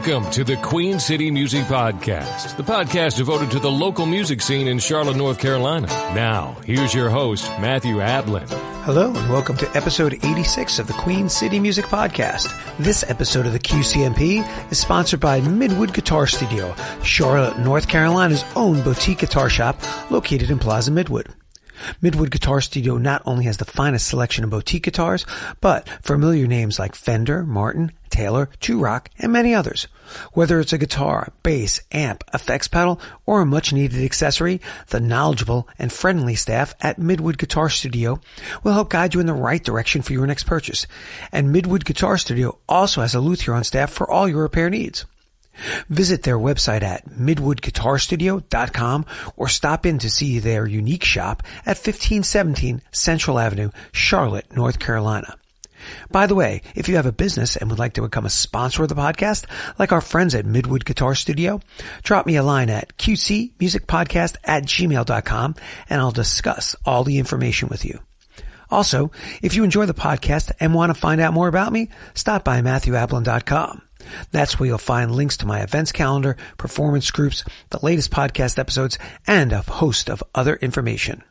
Welcome to the Queen City Music Podcast, the podcast devoted to the local music scene in Charlotte, North Carolina. Now, here's your host, Matthew Ablin. Hello, and welcome to episode 86 of the Queen City Music Podcast. This episode of the QCMP is sponsored by Midwood Guitar Studio, Charlotte, North Carolina's own boutique guitar shop located in Plaza Midwood. Midwood Guitar Studio not only has the finest selection of boutique guitars, but familiar names like Fender, Martin, Taylor, Two-Rock, and many others. Whether it's a guitar, bass, amp, effects pedal, or a much-needed accessory, the knowledgeable and friendly staff at Midwood Guitar Studio will help guide you in the right direction for your next purchase. And Midwood Guitar Studio also has a luthier on staff for all your repair needs. Visit their website at midwoodguitarstudio.com or stop in to see their unique shop at 1517 Central Avenue, Charlotte, North Carolina. By the way, if you have a business and would like to become a sponsor of the podcast, like our friends at Midwood Guitar Studio, drop me a line at qcmusicpodcast@gmail.com and I'll discuss all the information with you. Also, if you enjoy the podcast and want to find out more about me, stop by MatthewAblin.com. That's where you'll find links to my events calendar, performance groups, the latest podcast episodes, and a host of other information.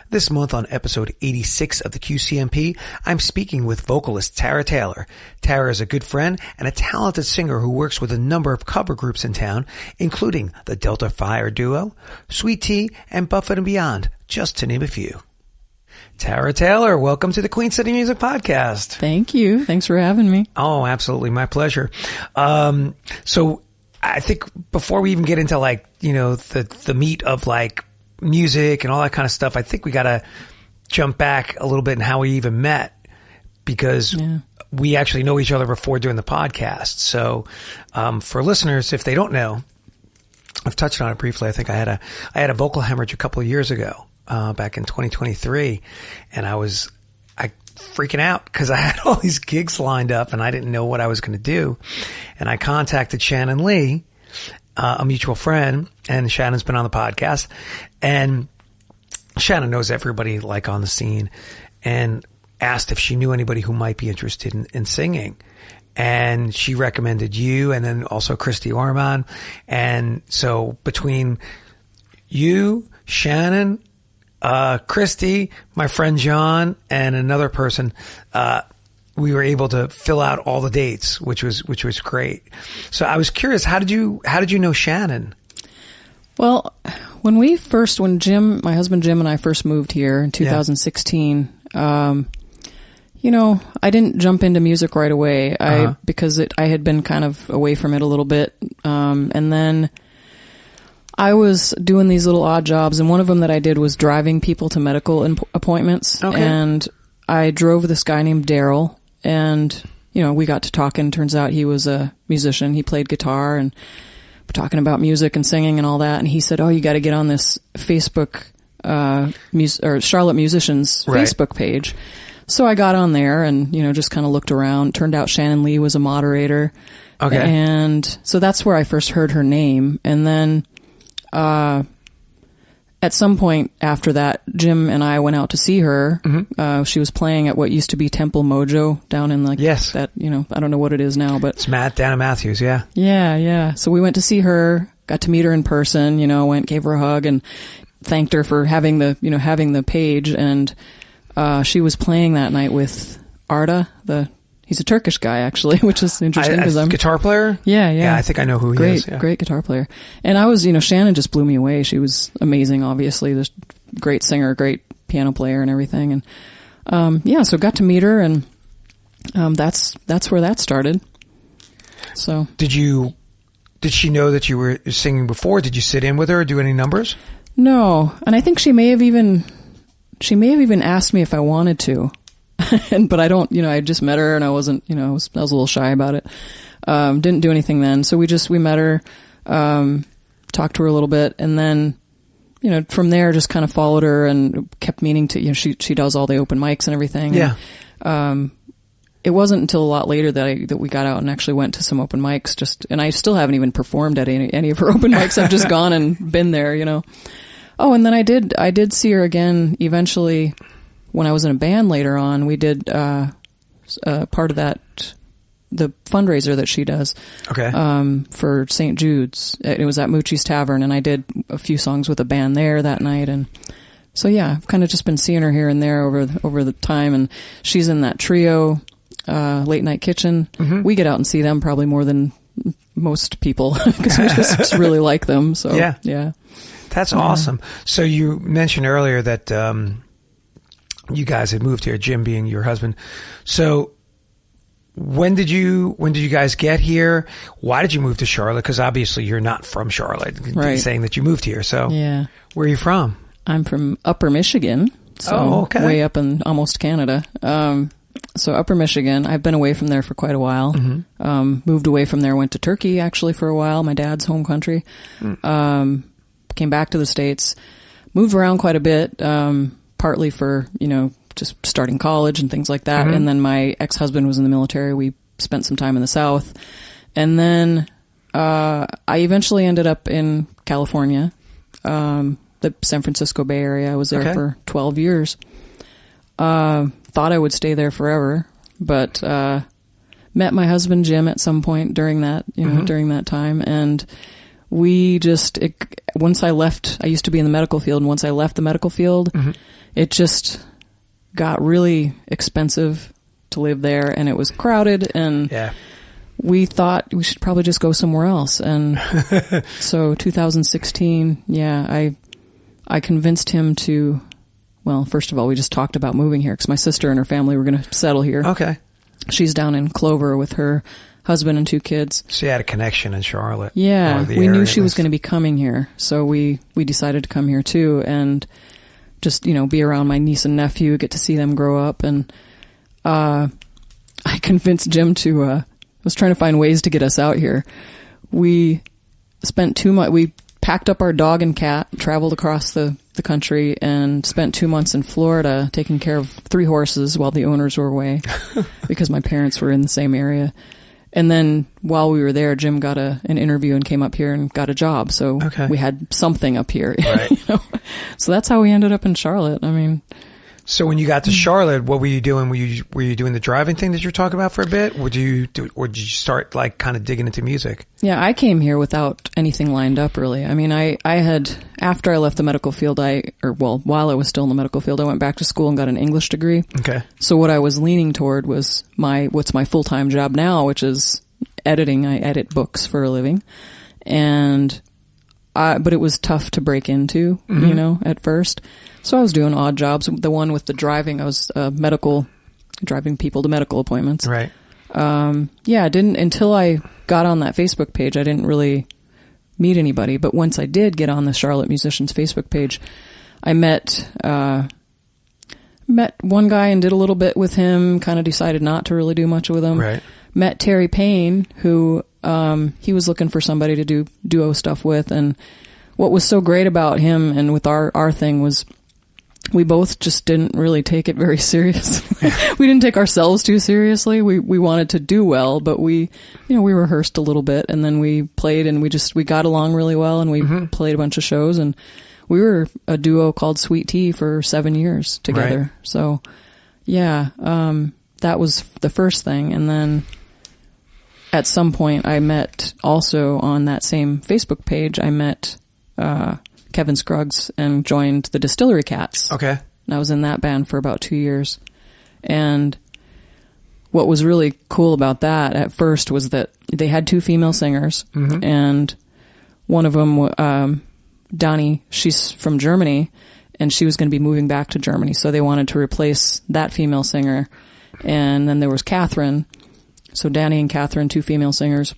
This month on episode 86 of the QCMP, I'm speaking with vocalist Tara Taylor. Tara is a good friend and a talented singer who works with a number of cover groups in town, including the Delta Fire Duo, Sweet Tea, and Buffett and Beyond, just to name a few. Tara Taylor, welcome to the Queen City Music Podcast. Thank you. Thanks for having me. Oh, absolutely. My pleasure. So I think before we even get into the meat of music and all that kind of stuff, I think we got to jump back a little bit in how we even met, because we actually know each other before doing the podcast. So, for listeners, if they don't know, I've touched on it briefly. I think I had a vocal hemorrhage a couple of years ago. Back in 2023, and I freaking out because I had all these gigs lined up and I didn't know what I was going to do. And I contacted Shannon Lee, a mutual friend, and Shannon's been on the podcast, and Shannon knows everybody on the scene, and asked if she knew anybody who might be interested in singing. And she recommended you, and then also Christy Orman. And so between you, Shannon, Christy, my friend John, and another person, we were able to fill out all the dates, which was great. So I was curious, how did you know Shannon? Well, when Jim, my husband Jim, and I first moved here in 2016, I didn't jump into music right away. Because I had been kind of away from it a little bit. And then I was doing these little odd jobs, and one of them that I did was driving people to medical appointments. Okay. And I drove this guy named Daryl, and, we got to talking. Turns out he was a musician. He played guitar, and we're talking about music and singing and all that. And he said, "Oh, you got to get on this Facebook, or Charlotte Musicians Facebook page." So I got on there and, just kind of looked around. Turned out Shannon Lee was a moderator. Okay. And so that's where I first heard her name. And then, at some point after that, Jim and I went out to see her. Mm-hmm. She was playing at what used to be Temple Mojo down in that, I don't know what it is now, but it's down in Matthews. Yeah. Yeah. So we went to see her, got to meet her in person, gave her a hug and thanked her for having the page. And, she was playing that night with Arda, he's a Turkish guy, actually, which is interesting because I'm guitar player. Yeah. Yeah, I think I know who he is. Yeah. Great guitar player. And I was, Shannon just blew me away. She was amazing, obviously. This great singer, great piano player, and everything. And so got to meet her, and that's where that started. So did she know that you were singing before? Did you sit in with her or do any numbers? No, and I think she may have even asked me if I wanted to. But I don't, I just met her and I wasn't, I was a little shy about it. Didn't do anything then. So we met her, talked to her a little bit, and then, from there just kind of followed her and kept meaning to, she does all the open mics and everything. Yeah. And, it wasn't until a lot later that we got out and actually went to some open mics and I still haven't even performed at any of her open mics. I've just gone and been there, Oh, and then I did see her again eventually. When I was in a band later on, we did part of that the fundraiser that she does. Okay. For St. Jude's. It was at Moochie's Tavern, and I did a few songs with a band there that night. And so, yeah, I've kind of just been seeing her here and there over the time. And she's in that trio, Late Night Kitchen. Mm-hmm. We get out and see them probably more than most people because we just really like them. So, yeah. That's awesome. So you mentioned earlier that you guys had moved here, Jim being your husband. So when did you guys get here? Why did you move to Charlotte? Because obviously you're not from Charlotte. Right. Saying that you moved here. So where are you from? I'm from Upper Michigan. So way up in almost Canada. So Upper Michigan, I've been away from there for quite a while. Mm-hmm. Moved away from there, went to Turkey actually for a while, my dad's home country. Came back to the States, moved around quite a bit, partly for, just starting college and things like that. Mm-hmm. And then my ex-husband was in the military. We spent some time in the South. And then I eventually ended up in California, the San Francisco Bay Area. I was there for 12 years. Thought I would stay there forever, but met my husband Jim at some point during that, during that time. And we once I left, I used to be in the medical field, and once I left the medical field, it just got really expensive to live there, and it was crowded, and we thought we should probably just go somewhere else. And so 2016, I convinced him to, well, first of all, we just talked about moving here because my sister and her family were going to settle here. Okay. She's down in Clover with her husband and 2 kids. She had a connection in Charlotte. Yeah, we knew she was going to be coming here, so we decided to come here too, and just be around my niece and nephew, get to see them grow up. And I convinced Jim to was trying to find ways to get us out here. We spent we packed up our dog and cat, traveled across the country, and spent 2 months in Florida taking care of 3 horses while the owners were away because my parents were in the same area. And then while we were there, Jim got an interview and came up here and got a job. So we had something up here. Right. So that's how we ended up in Charlotte. I mean, so when you got to Charlotte, what were you doing? Were you doing the driving thing that you're talking about for a bit? Or did you start like kind of digging into music? Yeah, I came here without anything lined up really. I mean, I had, after I left the medical field, while I was still in the medical field, I went back to school and got an English degree. Okay. So what I was leaning toward was what's my full-time job now, which is editing. I edit books for a living. But it was tough to break into, at first. So I was doing odd jobs. The one with the driving, I was driving people to medical appointments. Right. Didn't until I got on that Facebook page, I didn't really meet anybody. But once I did get on the Charlotte Musicians Facebook page, I met one guy and did a little bit with him, kind of decided not to really do much with him. Right. Met Terry Payne, who he was looking for somebody to do duo stuff with. And what was so great about him and with our thing was we both just didn't really take it very seriously. We didn't take ourselves too seriously. We wanted to do well, but we rehearsed a little bit, and then we played, and we got along really well, and we played a bunch of shows, and we were a duo called Sweet Tea for 7 years together. Right. So that was the first thing. And then at some point I met, also on that same Facebook page, I met Kevin Scruggs and joined the Distillery Cats. Okay. And I was in that band for about 2 years. And what was really cool about that at first was that they had 2 female singers, and one of them, Donnie, she's from Germany, and she was going to be moving back to Germany, so they wanted to replace that female singer. And then there was Catherine, so Danny and Catherine, 2 female singers,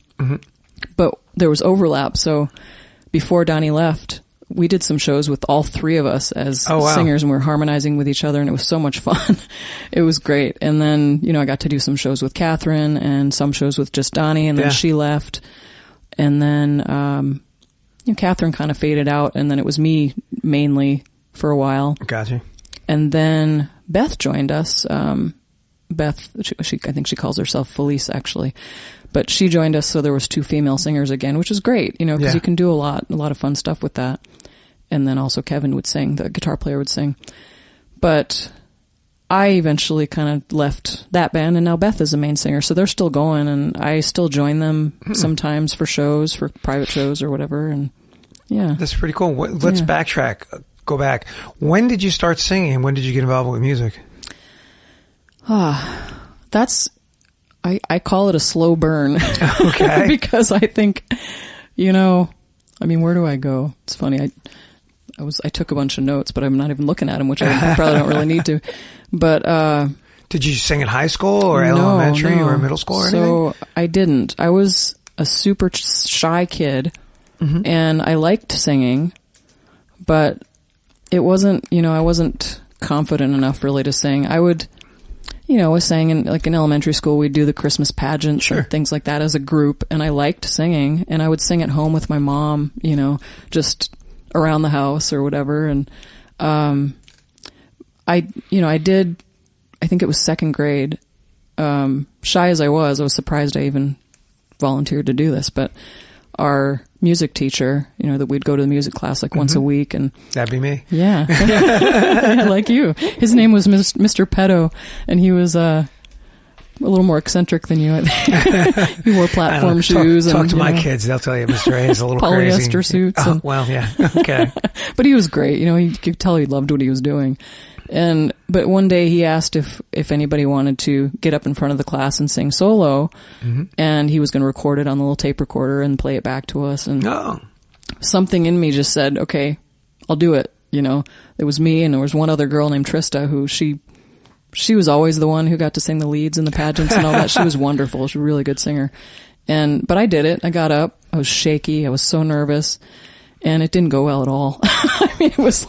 but there was overlap. So before Donnie left, we did some shows with all 3 of us as singers, and we were harmonizing with each other, and it was so much fun. It was great. And then, I got to do some shows with Catherine and some shows with just Donnie, and then she left. And then, Catherine kind of faded out, and then it was me mainly for a while. Gotcha. And then Beth joined us. Beth, I think she calls herself Felice actually, but she joined us. So there was 2 female singers again, which is great, because you can do a lot of fun stuff with that. And then also Kevin would sing, the guitar player would sing. But I eventually kind of left that band, and now Beth is the main singer, so they're still going, and I still join them sometimes for shows, for private shows or whatever, and yeah. That's pretty cool. Let's backtrack. Go back. When did you start singing? When did you get involved with music? That's, I call it a slow burn. Okay. Because I think, I mean, where do I go? It's funny. I took a bunch of notes, but I'm not even looking at them, which I probably don't really need to. But, did you sing in high school or elementary or middle school or anything? So I didn't. I was a super shy kid, and I liked singing, but it wasn't, I wasn't confident enough really to sing. I would, I sang in elementary school, we'd do the Christmas pageants and things like that as a group, and I liked singing, and I would sing at home with my mom, just around the house or whatever. And, I did, I think it was second grade, shy as I was surprised I even volunteered to do this, but our music teacher, that we'd go to the music class once a week, and that'd be me. Yeah. Yeah, like you. His name was Mr. Petto, and he was a little more eccentric than you. He wore platform shoes. Talk to my kids; they'll tell you Mr. A is a little polyester crazy. suits. Oh, well, yeah, okay. But he was great. You could tell he loved what he was doing. But one day he asked if anybody wanted to get up in front of the class and sing solo, and he was going to record it on the little tape recorder and play it back to us. And something in me just said, okay, I'll do it. It was me, and there was one other girl named Trista who she was always the one who got to sing the leads in the pageants and all that. She was wonderful. She was a really good singer. But I did it. I got up. I was shaky. I was so nervous. And it didn't go well at all. I mean, it was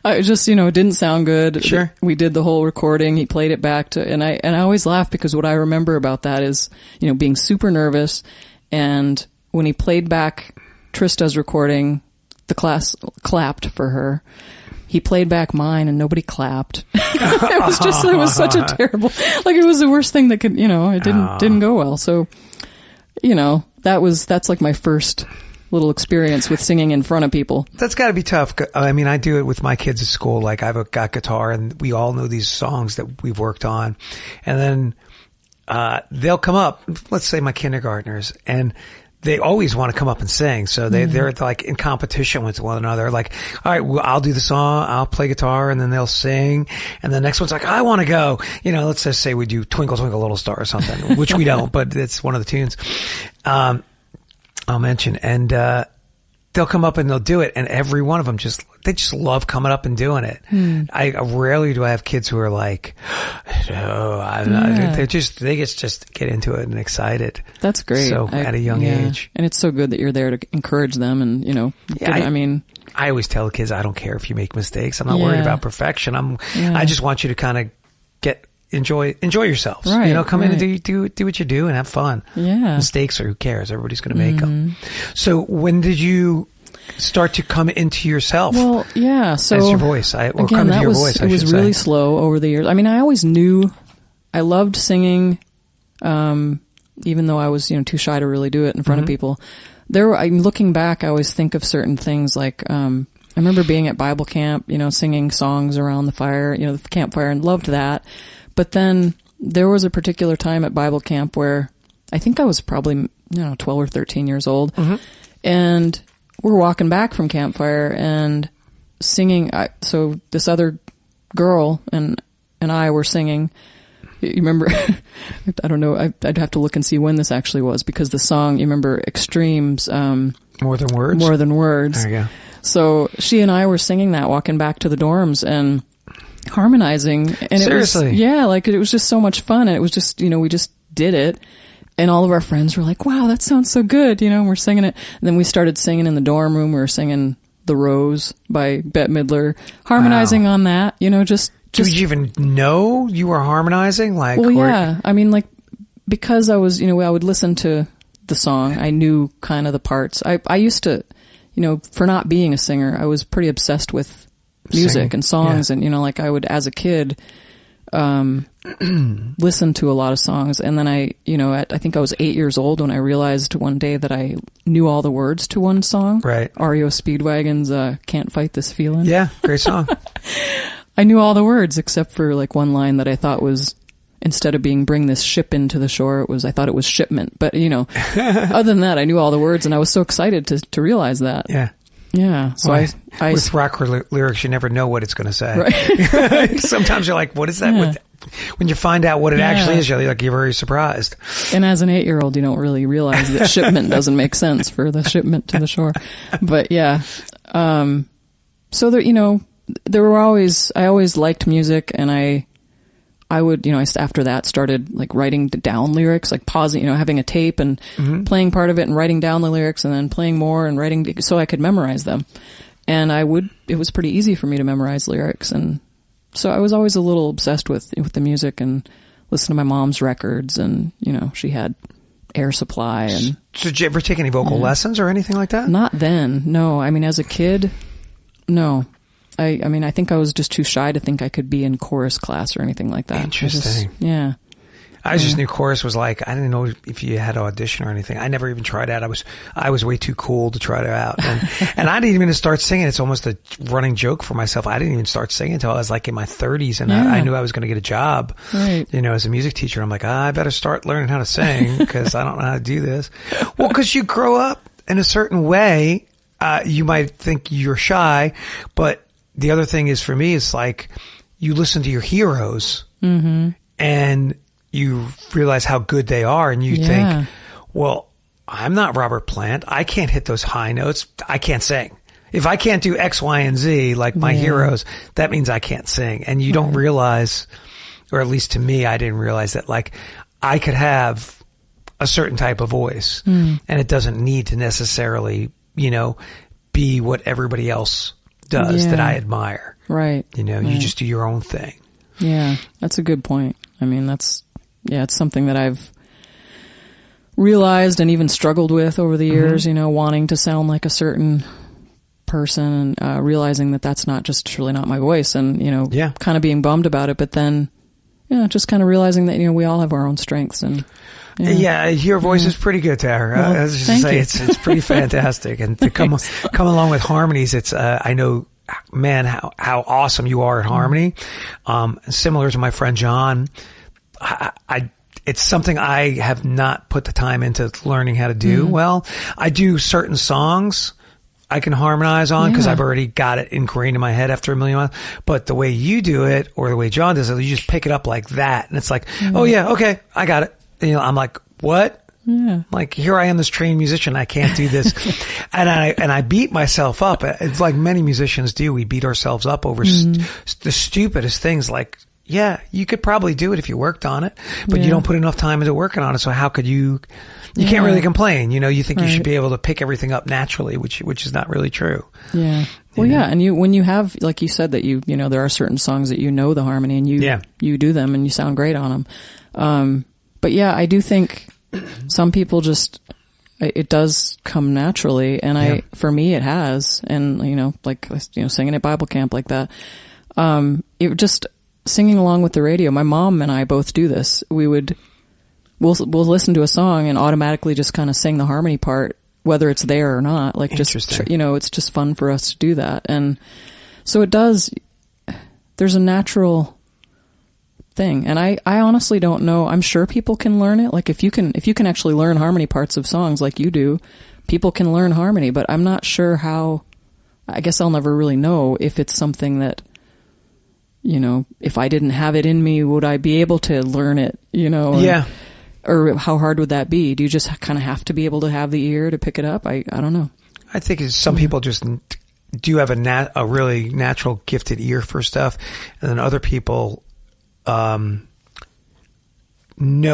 I just, it didn't sound good. Sure. We did the whole recording. He played it back and I always laugh because what I remember about that is, being super nervous. And when he played back Trista's recording, the class clapped for her. He played back mine and nobody clapped. It was such a terrible, it was the worst thing that could, it didn't go well. So, that's my first little experience with singing in front of people. That's got to be tough. I mean, I do it with my kids at school. I've got guitar, and we all know these songs that we've worked on, and then they'll come up. Let's say my kindergartners, and they always want to come up and sing. So they're in competition with one another. All right, well, I'll do the song, I'll play guitar, and then they'll sing. And the next one's I want to go. Let's just say we do Twinkle Twinkle Little Star or something, which we don't, but it's one of the tunes. I'll mention, and they'll come up and they'll do it, and every one of them they just love coming up and doing it. I rarely do I have kids who are they just get into it and excited. That's great. So at a young age, and it's so good that you're there to encourage them, and I always tell the kids, I don't care if you make mistakes. I'm not worried about perfection. I just want you to kind of enjoy yourselves. Right, come in and do what you do and have fun. Yeah. Mistakes who cares? Everybody's going to make them. So when did you start to come into yourself? Well, yeah. So as your voice, it was really slow over the years. I mean, I always knew I loved singing, even though I was, too shy to really do it in front of people. I'm looking back, I always think of certain things I remember being at Bible camp, singing songs around the fire, the campfire, and loved that. But then there was a particular time at Bible camp where I think I was probably, 12 or 13 years old. And we're walking back from campfire and singing. So this other girl and I were singing. You remember, I don't know, I'd have to look and see when this actually was, because the song, you remember Extremes. More Than Words? More Than Words. There you go. So she and I were singing that, walking back to the dorms and harmonizing. And seriously? It was just so much fun. And it was just, we just did it. And all of our friends were like, wow, that sounds so good. We're singing it. And then we started singing in the dorm room. We were singing The Rose by Bette Midler, harmonizing on that, Did you even know you were harmonizing? Yeah. I mean, because I was, I would listen to the song. I knew kind of the parts. I used to, for not being a singer, I was pretty obsessed with music and songs. And, I would, as a kid, listen to a lot of songs. And then I think I was 8 years old when I realized one day that I knew all the words to one song. Right. REO Speedwagon's, Can't Fight This Feeling. Yeah. Great song. I knew all the words except for like one line that I thought was, instead of being bring this ship into the shore, I thought it was shipment. But, you know, other than that, I knew all the words, and I was so excited to realize that. Yeah. Yeah. So well, I with rock lyrics, you never know what it's going to say. Right. Sometimes you're like, what is that? Yeah. When you find out what it actually is, you're very surprised. And as an 8-year-old, you don't really realize that shipment doesn't make sense for the shipment to the shore. But yeah. So there, you know, I always liked music, and I would, you know, after that started like writing down lyrics, like pausing, you know, having a tape and playing part of it and writing down the lyrics and then playing more and writing so I could memorize them. And it was pretty easy for me to memorize lyrics. And so I was always a little obsessed with the music and listen to my mom's records, and, you know, she had Air Supply. And so did you ever take any vocal lessons or anything like that? Not then. No. I mean, as a kid, no. I mean, I think I was just too shy to think I could be in chorus class or anything like that. Interesting. I just knew chorus was like, I didn't know if you had to audition or anything. I never even tried out. I was way too cool to try it out. And I didn't even start singing. It's almost a running joke for myself. I didn't even start singing until I was like in my 30s, and I knew I was going to get a job, you know, as a music teacher. I'm like, I better start learning how to sing because I don't know how to do this. Well, because you grow up in a certain way, you might think you're shy, but the other thing is, for me, it's like you listen to your heroes and you realize how good they are, and you think, well, I'm not Robert Plant. I can't hit those high notes. I can't sing. If I can't do X, Y, and Z like my heroes, that means I can't sing. And you don't realize, or at least to me, I didn't realize that like I could have a certain type of voice, and it doesn't need to necessarily, you know, be what everybody else does that I admire. Right. You know, you just do your own thing. Yeah, that's a good point. I mean, it's something that I've realized and even struggled with over the years, you know, wanting to sound like a certain person, and realizing that that's really not my voice, and, you know, kind of being bummed about it, but then, just kind of realizing that, you know, we all have our own strengths. And your voice is pretty good, Tara. Well, I was just to say, it's pretty fantastic. And to come along with harmonies, it's, I know, man, how awesome you are at harmony. Similar to my friend John, it's something I have not put the time into learning how to do. Well, I do certain songs I can harmonize on because I've already got it ingrained in my head after a million miles. But the way you do it, or the way John does it, you just pick it up like that. And it's like, oh yeah, okay, I got it. And, you know, I'm like, what? Yeah. Like, here I am, this trained musician. I can't do this. and I beat myself up. It's like many musicians do. We beat ourselves up over the stupidest things. Like, yeah, you could probably do it if you worked on it, but you don't put enough time into working on it. So how could you can't really complain. You know, you think you should be able to pick everything up naturally, which is not really true. Yeah. Well, and when you have, like you said, that you know, there are certain songs that you know the harmony, and you do them and you sound great on them. But yeah, I do think some people it does come naturally, and for me it has. And, you know, like, you know, singing at Bible camp like that, it just singing along with the radio. My mom and I both do this. We'll listen to a song and automatically just kind of sing the harmony part, whether it's there or not. Like, just, you know, it's just fun for us to do that. And so there's a natural thing. And I honestly don't know. I'm sure people can learn it. Like, if you can actually learn harmony parts of songs like you do, people can learn harmony, but I'm not sure how. I guess I'll never really know if it's something that, you know, if I didn't have it in me, would I be able to learn it, you know? Or how hard would that be? Do you just kind of have to be able to have the ear to pick it up? I don't know. I think some people just do have a really natural gifted ear for stuff. And then other people, know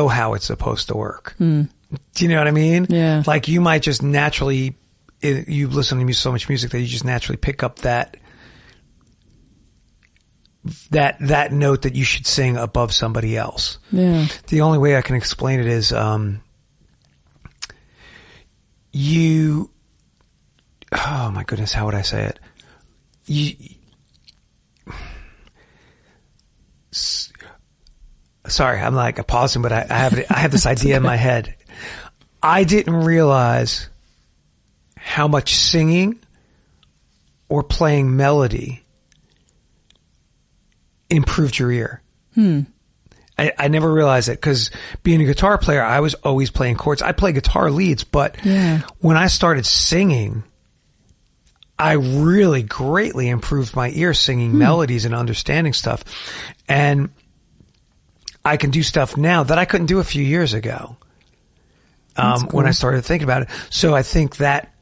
how it's supposed to work. Do you know what I mean? Yeah. Like, you might just naturally, you listen to so much music that you just naturally pick up that note that you should sing above somebody else. Yeah. The only way I can explain it is, oh my goodness, how would I say it? Sorry, I'm like pausing, but I have this idea in my head. I didn't realize how much singing or playing melody improved your ear. I never realized it because being a guitar player, I was always playing chords. I play guitar leads, but when I started singing, I really greatly improved my ear singing melodies and understanding stuff. And I can do stuff now that I couldn't do a few years ago Cool. when I started thinking about it. So I think that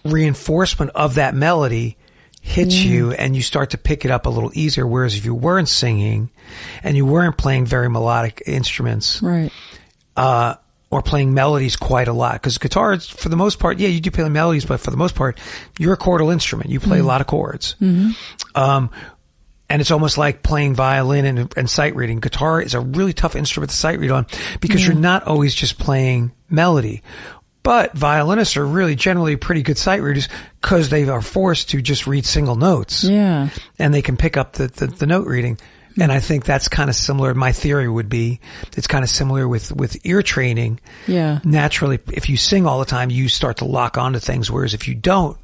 reinforcement of that melody hits you and you start to pick it up a little easier. Whereas if you weren't singing and you weren't playing very melodic instruments, right, or playing melodies quite a lot, because guitar, for the most part, you do play melodies, but for the most part, you're a chordal instrument. You play a lot of chords. And it's almost like playing violin and sight reading. Guitar is a really tough instrument to sight read on because you're not always just playing melody. But violinists are really generally pretty good sight readers because they are forced to just read single notes. Yeah. And they can pick up the note reading. And I think that's kind of similar. My theory would be it's kind of similar with ear training. Yeah. Naturally, if you sing all the time, you start to lock onto things. Whereas if you don't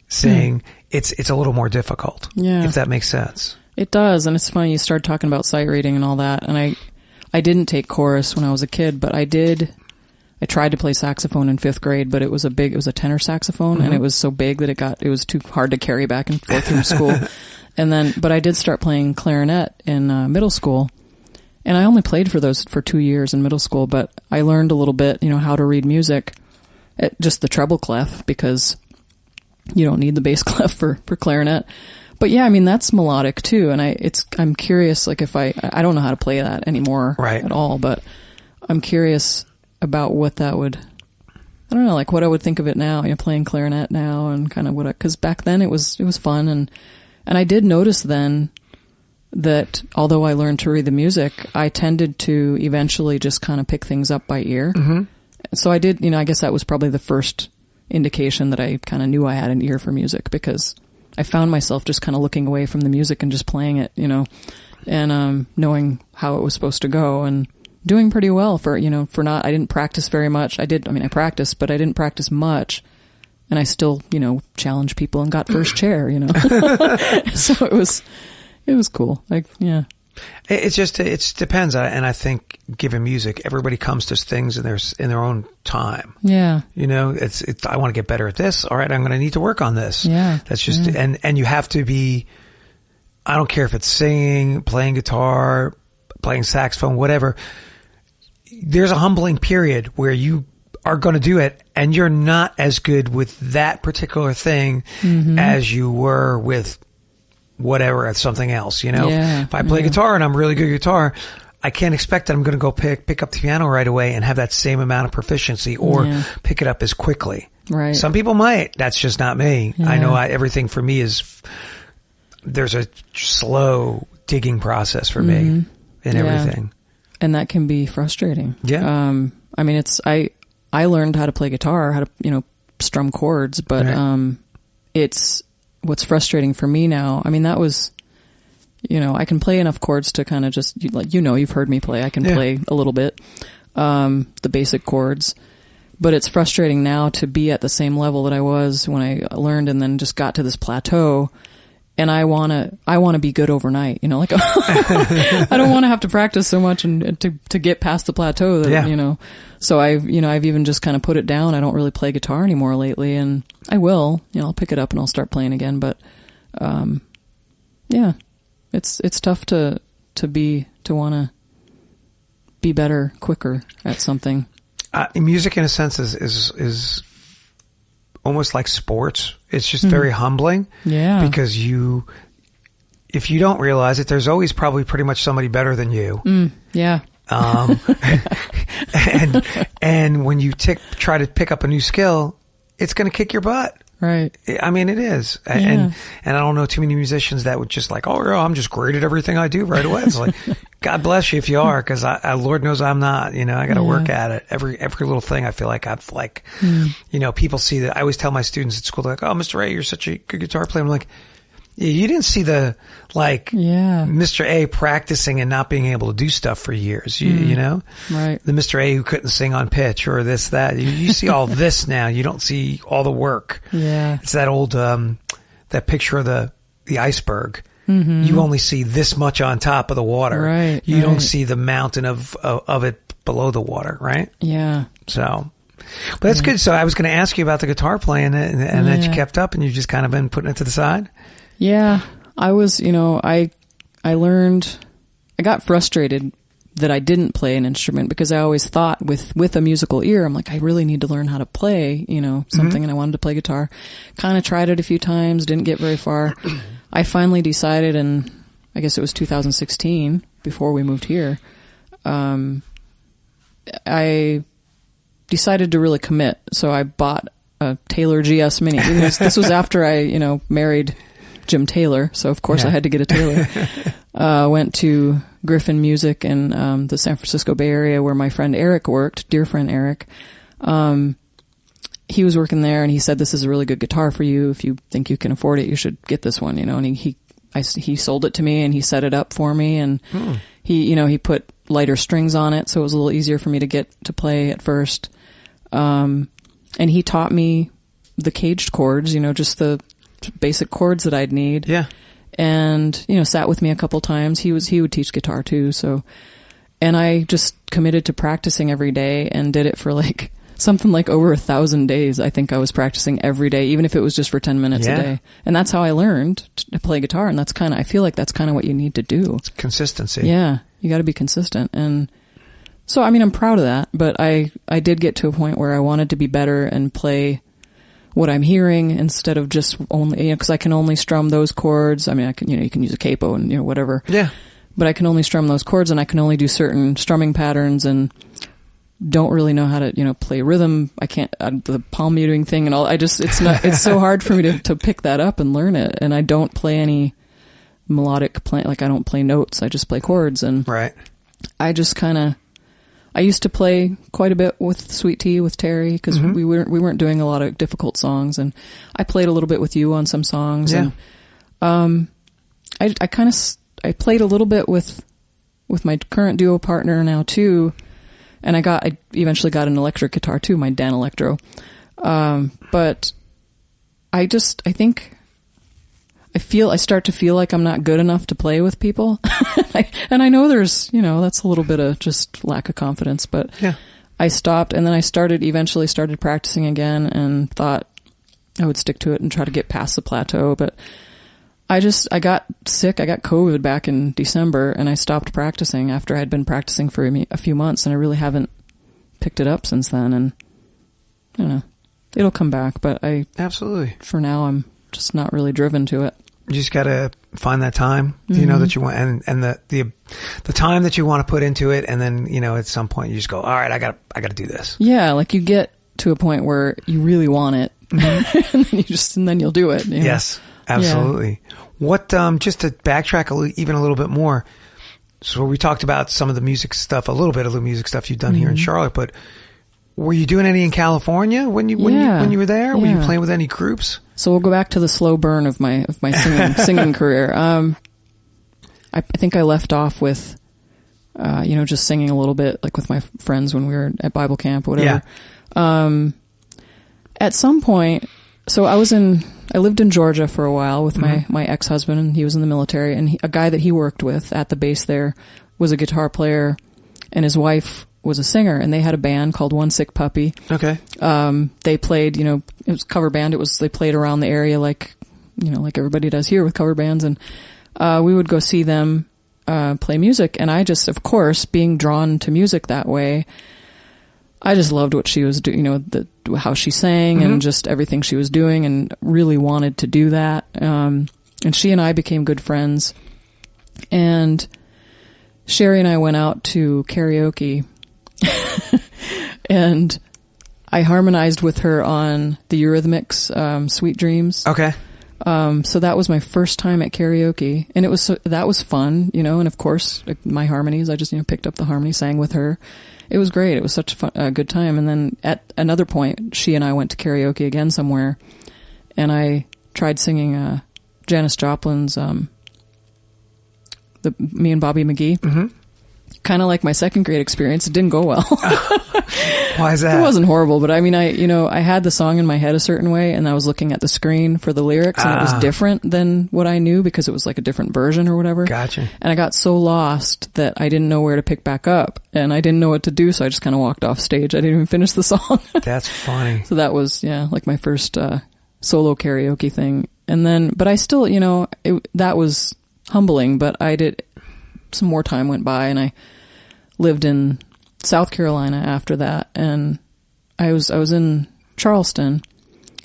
sing, it's a little more difficult. Yeah. If that makes sense. It does. And it's funny you start talking about sight reading and all that. And I didn't take chorus when I was a kid, but I tried to play saxophone in 5th grade, but it was a tenor saxophone and it was so big that it was too hard to carry back and forth through school. But I did start playing clarinet in middle school, and I only played for 2 years in middle school, but I learned a little bit, how to read music, just the treble clef, because you don't need the bass clef for clarinet. But yeah, I mean, that's melodic too. And I'm curious, like if I don't know how to play that anymore at all, but I'm curious about what that would, I don't know, like what I would think of it now, playing clarinet now and kind of cause back then it was fun. And I did notice then that although I learned to read the music, I tended to eventually just kind of pick things up by ear. So I did, I guess that was probably the first indication that I kind of knew I had an ear for music, because I found myself just kind of looking away from the music and just playing it, and knowing how it was supposed to go and doing pretty well for not, I didn't practice very much. I practiced, but I didn't practice much. And I still, challenged people and got first chair, So it was cool. Like, yeah. It depends. And I think given music, everybody comes to things in their own time. Yeah. I want to get better at this. All right. I'm going to need to work on this. Yeah. That's just, and you have to be, I don't care if it's singing, playing guitar, playing saxophone, whatever. There's a humbling period where you are going to do it and you're not as good with that particular thing as you were with whatever at something else, If I play guitar and I'm really good at guitar, I can't expect that I'm going to go pick up the piano right away and have that same amount of proficiency or pick it up as quickly. Right. Some people might. That's just not me. Yeah. I know everything for me there's a slow digging process for me in everything. And that can be frustrating. Yeah. I learned how to play guitar, how to, strum chords, but, it's what's frustrating for me now. I mean, that was, I can play enough chords to kind of just, you've heard me play. I can play a little bit, the basic chords, but it's frustrating now to be at the same level that I was when I learned and then just got to this plateau. And I want to be good overnight, like, I don't want to have to practice so much and to get past the plateau that, so I've even just kind of put it down. I don't really play guitar anymore lately, and I will, I'll pick it up and I'll start playing again. But, it's tough to want to be better, quicker at something. Music in a sense is almost like sports. It's just very humbling. Yeah. Because if you don't realize it, there's always probably pretty much somebody better than you. Yeah. And when you try to pick up a new skill, it's going to kick your butt. Right. I mean, it is. Yeah. And I don't know too many musicians that would just like, I'm just great at everything I do right away. It's like, God bless you if you are, because Lord knows I'm not. I got to work at it. Every little thing I feel like I've like, people see that. I always tell my students at school, they're like, oh, Mr. A, you're such a good guitar player. I'm like, you didn't see the, Mr. A practicing and not being able to do stuff for years, you know? Right. The Mr. A who couldn't sing on pitch or this, that. You see all this now. You don't see all the work. Yeah. It's that old, that picture of the iceberg. you only see this much on top of the water. Right. You don't see the mountain of it below the water, right? Yeah. So, but that's good. So I was going to ask you about the guitar playing and that you kept up and you've just kind of been putting it to the side. Yeah. I was, I learned, I got frustrated that I didn't play an instrument because I always thought with a musical ear, I'm like, I really need to learn how to play, something, and I wanted to play guitar. Kind of tried it a few times, didn't get very far. I finally decided, and I guess it was 2016 before we moved here, I decided to really commit. So I bought a Taylor GS Mini. This was after I, married Jim Taylor. So of course I had to get a Taylor. Went to Griffin Music in the San Francisco Bay Area where my friend Eric worked, dear friend Eric. He was working there and he said, this is a really good guitar for you. If you think you can afford it, you should get this one, and he sold it to me and he set it up for me, and he put lighter strings on it. So it was a little easier for me to get to play at first. And he taught me the caged chords, just the basic chords that I'd need. Yeah. And, sat with me a couple times. He would teach guitar too. So, and I just committed to practicing every day and did it for something like over 1,000 days. I think I was practicing every day, even if it was just for 10 minutes a day. And that's how I learned to play guitar. And I feel like that's kind of what you need to do. It's consistency. Yeah. You got to be consistent. And so, I'm proud of that, but I did get to a point where I wanted to be better and play what I'm hearing instead of just only, because I can only strum those chords. I can, you can use a capo and, whatever. Yeah. But I can only strum those chords and I can only do certain strumming patterns and don't really know how to, play rhythm. I can't, the palm muting thing and all. It's so hard for me to pick that up and learn it. And I don't play any melodic I don't play notes. I just play chords. And right. I used to play quite a bit with Sweet Tea with Terry because we weren't doing a lot of difficult songs, and I played a little bit with you on some songs. Yeah. And I played a little bit with my current duo partner now too, and I eventually got an electric guitar too, my Dan Electro. But I think I start to feel like I'm not good enough to play with people. And I know there's, that's a little bit of just lack of confidence, but yeah. I stopped and then I eventually started practicing again and thought I would stick to it and try to get past the plateau. But I got sick. I got COVID back in December and I stopped practicing after I'd been practicing for a few months, and I really haven't picked it up since then. And I don't know, it'll come back, but absolutely, for now, I'm just not really driven to it. You just got to find that time, that you want, and the time that you want to put into it. And then, at some point you just go, all right, I got to do this. Yeah. Like you get to a point where you really want it and then you'll do it. Yes, absolutely. Yeah. What, just to backtrack even a little bit more. So we talked about some of the music stuff, a little bit of the music stuff you've done here in Charlotte, but were you doing any in California when you were there? Were you playing with any groups? So we'll go back to the slow burn of my singing career. I think I left off with, just singing a little bit, like with my friends when we were at Bible camp, whatever. Yeah. At some point, so I lived in Georgia for a while with my ex-husband, and he was in the military, and a guy that he worked with at the base there was a guitar player, and his wife was a singer, and they had a band called One Sick Puppy. Okay. They played, it was a cover band. They played around the area like everybody does here with cover bands. And, we would go see them, play music. And I just, of course, being drawn to music that way, I just loved what she was doing, how she sang and just everything she was doing, and really wanted to do that. And she and I became good friends, and Sherry and I went out to karaoke. And I harmonized with her on the Eurythmics, Sweet Dreams. Okay. So that was my first time at karaoke, and that was fun, and of course, my harmonies, I just, picked up the harmony, sang with her. It was great. It was such a good time. And then at another point, she and I went to karaoke again somewhere, and I tried singing, Janis Joplin's, Me and Bobby McGee. kind of like my second grade experience. It didn't go well. Why is that? It wasn't horrible, but I mean, I had the song in my head a certain way, and I was looking at the screen for the lyrics, and it was different than what I knew because it was like a different version or whatever. Gotcha. And I got so lost that I didn't know where to pick back up, and I didn't know what to do, so I just kind of walked off stage. I didn't even finish the song. That's funny. So that was, like my first solo karaoke thing. And then, but I still, that was humbling, but some more time went by, and I lived in South Carolina after that, and I was in Charleston,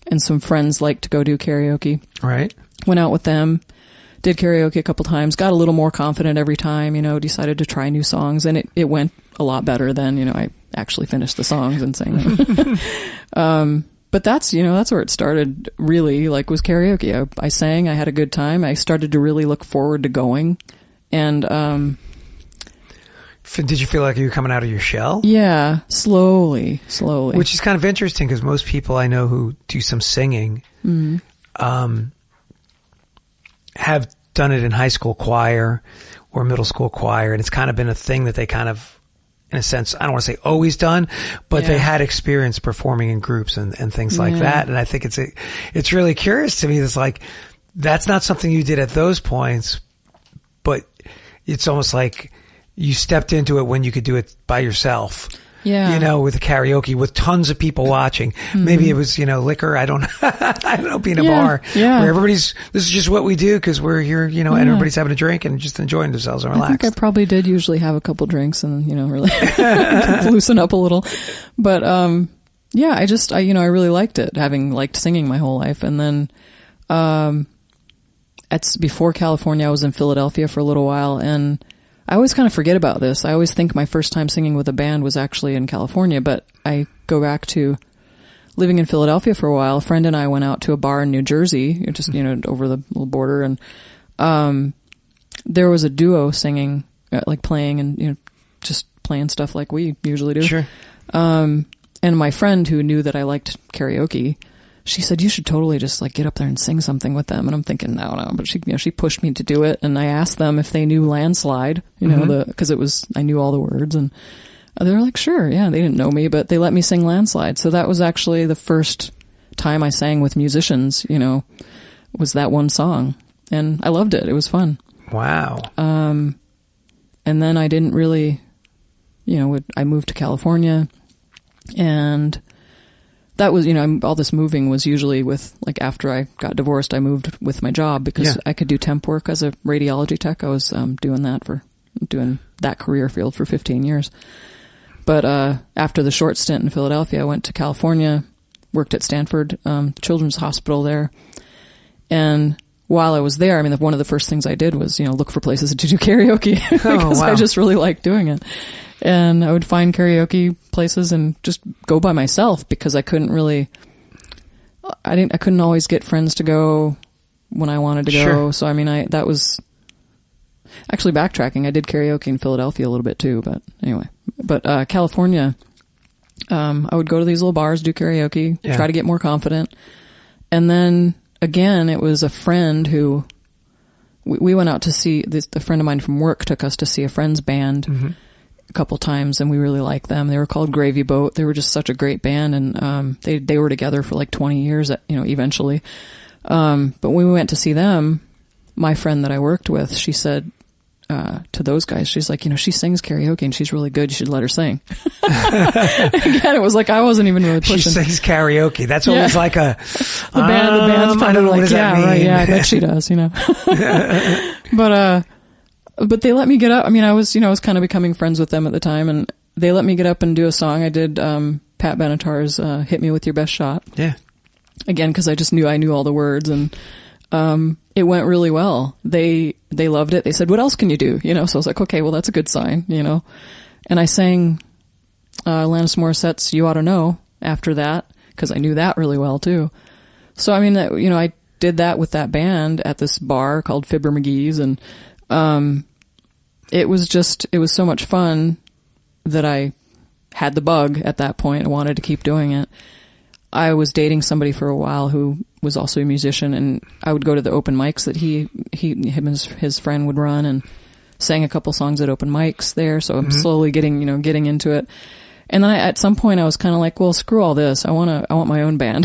and some friends liked to go do karaoke. Right. Went out with them, did karaoke a couple times, got a little more confident every time, decided to try new songs, and it went a lot better than, I actually finished the songs and sang them. But that's where it started really, like, was karaoke. I sang, I had a good time. I started to really look forward to going. And, did you feel like you were coming out of your shell? Yeah, slowly. Which is kind of interesting because most people I know who do some singing, have done it in high school choir or middle school choir. And it's kind of been a thing that they kind of, in a sense, I don't want to say always done, but they had experience performing in groups and things like that. And I think it's really curious to me. It's like, that's not something you did at those points, but it's almost like you stepped into it when you could do it by yourself. Yeah. With the karaoke, with tons of people watching. Maybe it was, liquor. I don't know, being a bar where this is just what we do because we're here, and everybody's having a drink and just enjoying themselves and relaxed. I think I probably did usually have a couple drinks and, really loosen up a little. But, I really liked it, having liked singing my whole life. And then, before California, I was in Philadelphia for a little while, and I always kind of forget about this. I always think my first time singing with a band was actually in California, but I go back to living in Philadelphia for a while. A friend and I went out to a bar in New Jersey, just, over the little border, and there was a duo singing, like playing and, just playing stuff like we usually do. Sure. And my friend who knew that I liked karaoke, she said, you should totally just like get up there and sing something with them. And I'm thinking, no. But she pushed me to do it. And I asked them if they knew Landslide, cause I knew all the words, and they were like, sure. Yeah. They didn't know me, but they let me sing Landslide. So that was actually the first time I sang with musicians, was that one song, and I loved it. It was fun. Wow. And then I didn't really, I moved to California, and that was, all this moving was usually with, like, after I got divorced, I moved with my job because I could do temp work as a radiology tech. I was doing that career field for 15 years. But after the short stint in Philadelphia, I went to California, worked at Stanford Children's Hospital there. And while I was there, one of the first things I did was, look for places to do karaoke because I just really liked doing it. And I would find karaoke places and just go by myself because I couldn't always get friends to go when I wanted to go. So, that was actually backtracking. I did karaoke in Philadelphia a little bit too, but anyway, California, I would go to these little bars, do karaoke, try to get more confident. And then again, it was a friend who we went out to see a friend of mine from work took us to see a friend's band a couple times, and we really liked them. They were called Gravy Boat. They were just such a great band, and they were together for like 20 years, eventually. But when we went to see them, my friend that I worked with, she said to those guys, she's like, she sings karaoke and she's really good. You should let her sing. Again, it was like I wasn't even really pushing. She sings karaoke. That's always like the band's I don't know, like, what does that mean? Right, yeah, I bet she does, But they let me get up. I was kind of becoming friends with them at the time, and they let me get up and do a song. I did Pat Benatar's "Hit Me With Your Best Shot." Yeah. Again, because I knew all the words, and it went really well. They loved it. They said, "What else can you do?" So I was like, "Okay, well, that's a good sign." And I sang Alanis Morissette's "You Ought to Know" after that because I knew that really well too. So I did that with that band at this bar called Fibber McGee's, and it was so much fun that I had the bug at that point. I wanted to keep doing it. I was dating somebody for a while who was also a musician, and I would go to the open mics that him and his friend would run, and sang a couple songs at open mics there. So I'm slowly getting into it. And then at some point I was kind of like, well, screw all this. I want my own band.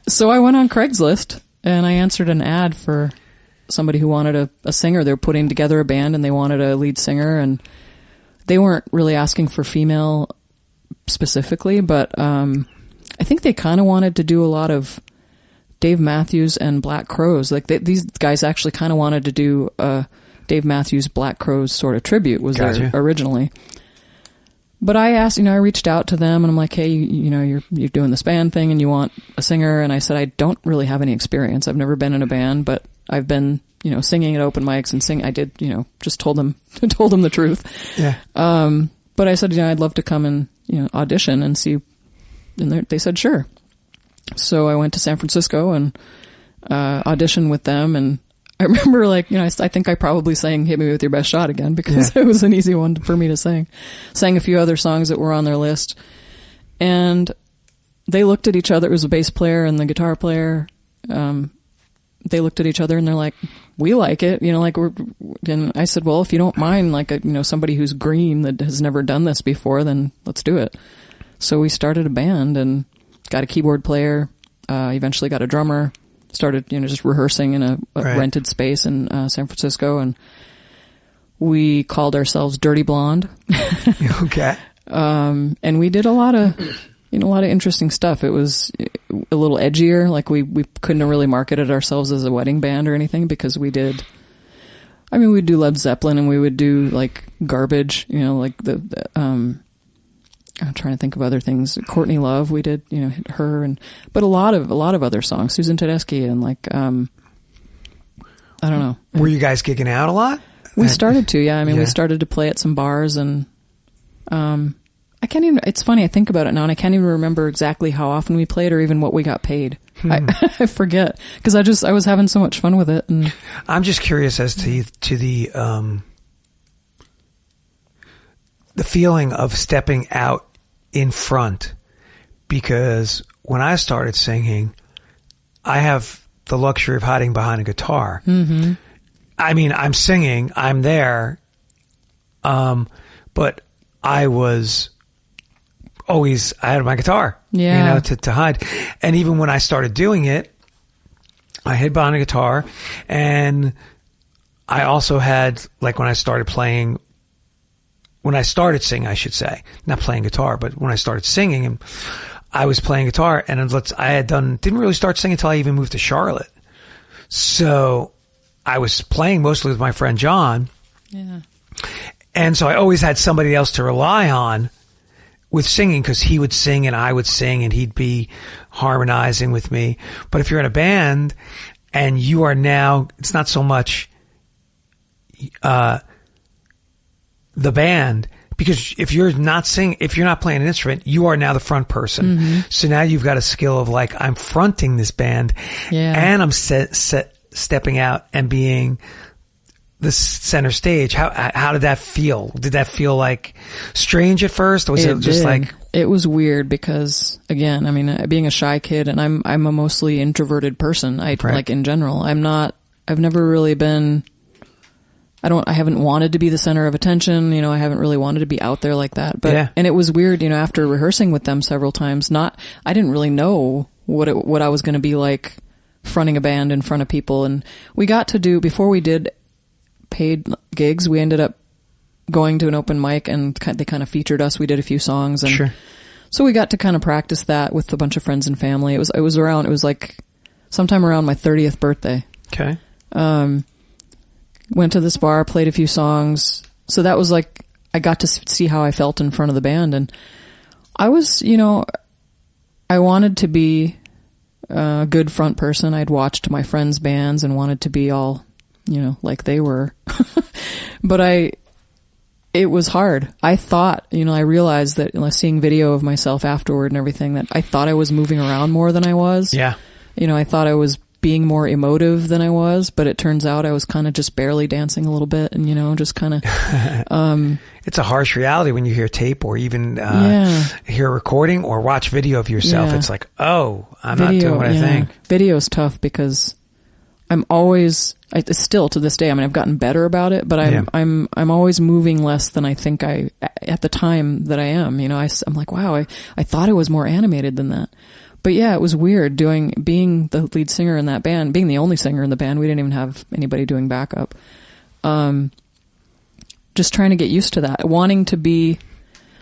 So I went on Craigslist and I answered an ad for somebody who wanted a singer. They were putting together a band and they wanted a lead singer, and they weren't really asking for female specifically, but I think they kind of wanted to do a lot of Dave Matthews and Black Crowes. Like these guys actually kind of wanted to do a Dave Matthews Black Crowes sort of tribute was there originally. But I asked, I reached out to them and I'm like, hey, you're doing this band thing and you want a singer. And I said, I don't really have any experience. I've never been in a band, but I've been, singing at open mics and I did, just told them the truth. Yeah. But I said, I'd love to come and, audition and see. And they said, sure. So I went to San Francisco and, auditioned with them. And I remember I think I probably sang Hit Me With Your Best Shot again because it was an easy one for me to sing. Sang a few other songs that were on their list. And they looked at each other. It was a bass player and the guitar player. They looked at each other and they're like, we like it, and I said, well, if you don't mind, somebody who's green that has never done this before, then let's do it. So we started a band and got a keyboard player, eventually got a drummer, started, just rehearsing in a rented space in San Francisco, and we called ourselves Dirty Blonde. Okay. And we did a lot of interesting stuff. It was a little edgier. Like we couldn't have really marketed ourselves as a wedding band or anything because we'd do Led Zeppelin and we would do like Garbage, like I'm trying to think of other things. Courtney Love, we did, her but a lot of other songs, Susan Tedeschi and I don't know. Were you guys gigging out a lot? We started to, yeah. We started to play at some bars and, I can't even, it's funny, I think about it now and I can't even remember exactly how often we played or even what we got paid. I forget because I was having so much fun with it. And I'm just curious as to the feeling of stepping out in front, because when I started singing, I have the luxury of hiding behind a guitar. Mm-hmm. I mean, I'm singing, I'm there, but I had my guitar, to hide. And even when I started doing it, I hid behind a guitar, and I also had, when I started singing, I should say, not playing guitar, but when I started singing, and I was playing guitar, and didn't really start singing until I even moved to Charlotte. So I was playing mostly with my friend John. Yeah. And so I always had somebody else to rely on with singing, because he would sing and I would sing and he'd be harmonizing with me. But if you're in a band and you are now, it's not so much the band, because if you're not singing, if you're not playing an instrument, you are now the front person. Mm-hmm. So now you've got a skill of I'm fronting this band, and I'm stepping out and being the center stage. How did that feel? Did that feel strange at first? Or was it just It was weird because, again, being a shy kid, and I'm a mostly introverted person. In general, I've never really been, I haven't wanted to be the center of attention. I haven't really wanted to be out there like that. But, and it was weird, after rehearsing with them several times, I didn't really know what I was going to be like fronting a band in front of people. And we got to do, before we did paid gigs, we ended up going to an open mic and they kind of featured us. We did a few songs, and so we got to kind of practice that with a bunch of friends and family. It was sometime around my 30th birthday. Okay. Went to this bar, played a few songs. So that was I got to see how I felt in front of the band, and I was, I wanted to be a good front person. I'd watched my friends' bands and wanted to be all, like they were. But it was hard. I thought, I realized that seeing video of myself afterward and everything, that I thought I was moving around more than I was. Yeah. I thought I was being more emotive than I was, but it turns out I was kind of just barely dancing a little bit and, just kind of, it's a harsh reality when you hear tape or even, hear a recording or watch video of yourself. Yeah. It's I'm not doing what I think. Video's tough because I'm always, still to this day, I mean, I've gotten better about it, but I'm always moving less than I think at the time that I am. You know, I'm like, wow, I thought it was more animated than that. But yeah, it was weird being the lead singer in that band, being the only singer in the band. We didn't even have anybody doing backup. Just trying to get used to that. I wanted to be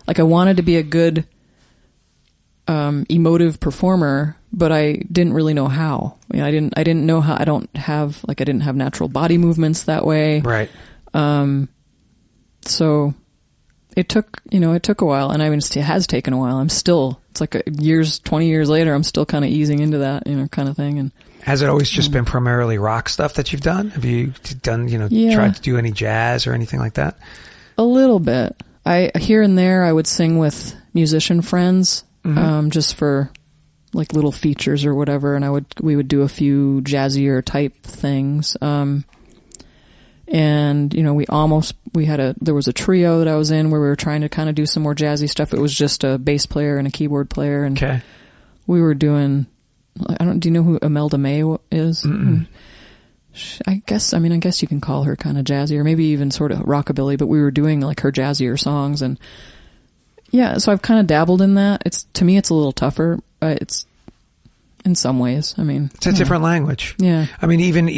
a good, emotive performer, but I didn't really know how. You know, I didn't know how. I didn't have natural body movements that way. Right. So it took a while, and I mean, it has taken a while. It's like 20 years later, I'm still kind of easing into that, you know, kind of thing. And has it always just been primarily rock stuff that you've done? Have you done, tried to do any jazz or anything like that? A little bit. Here and there, I would sing with musician friends, just for like little features or whatever. And we would do a few jazzier type things. And, you know, there was a trio that I was in where we were trying to kind of do some more jazzy stuff. It was just a bass player and a keyboard player. And we were doing, do you know who Imelda May is? Mm-mm. I guess you can call her kind of jazzy, or maybe even sort of rockabilly, but we were doing like her jazzier songs. And yeah, so I've kind of dabbled in that. To me, it's a little tougher. It's in some ways. I mean, it's a different language. Yeah. I mean, even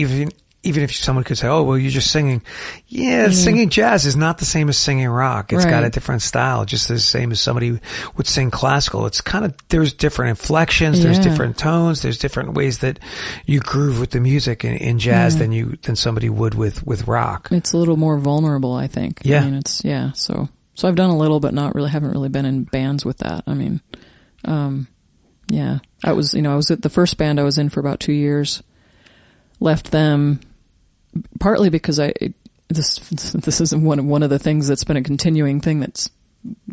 if someone could say, oh, well, you're just singing. Yeah, singing jazz is not the same as singing rock. It's got a different style, just the same as somebody would sing classical. It's there's different inflections, there's different tones, there's different ways that you groove with the music in jazz than somebody would with rock. It's a little more vulnerable, I think. Yeah. I mean, so I've done a little, but haven't really been in bands with that. I mean, I was at the first band I was in for about 2 years, left them. Partly because this is one of the things that's been a continuing thing that's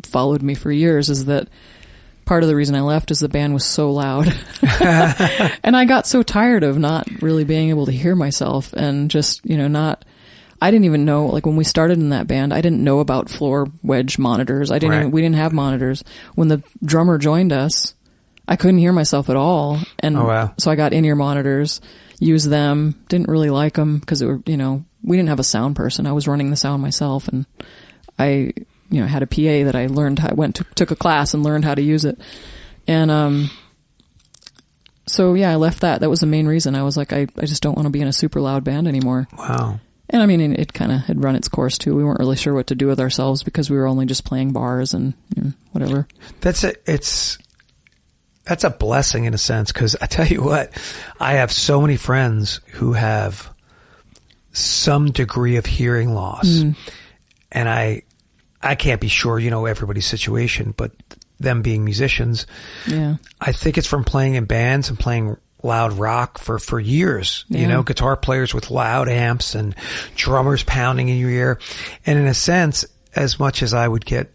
followed me for years, is that part of the reason I left is the band was so loud. And I got so tired of not really being able to hear myself, and just, I didn't even know, like when we started in that band, I didn't know about floor wedge monitors. We didn't have monitors. When the drummer joined us, I couldn't hear myself at all. And so I got in-ear monitors, used them, didn't really like them because we didn't have a sound person. I was running the sound myself, and I, had a PA that I learned, took a class and learned how to use it. And, so yeah, I left that. That was the main reason. I was like, I just don't want to be in a super loud band anymore. Wow. And I mean, it kind of had run its course too. We weren't really sure what to do with ourselves because we were only just playing bars and whatever. That's a blessing in a sense, because I tell you what, I have so many friends who have some degree of hearing loss. And I can't be sure, everybody's situation, but them being musicians, I think it's from playing in bands and playing loud rock for years, guitar players with loud amps and drummers pounding in your ear. And in a sense, as much as I would get,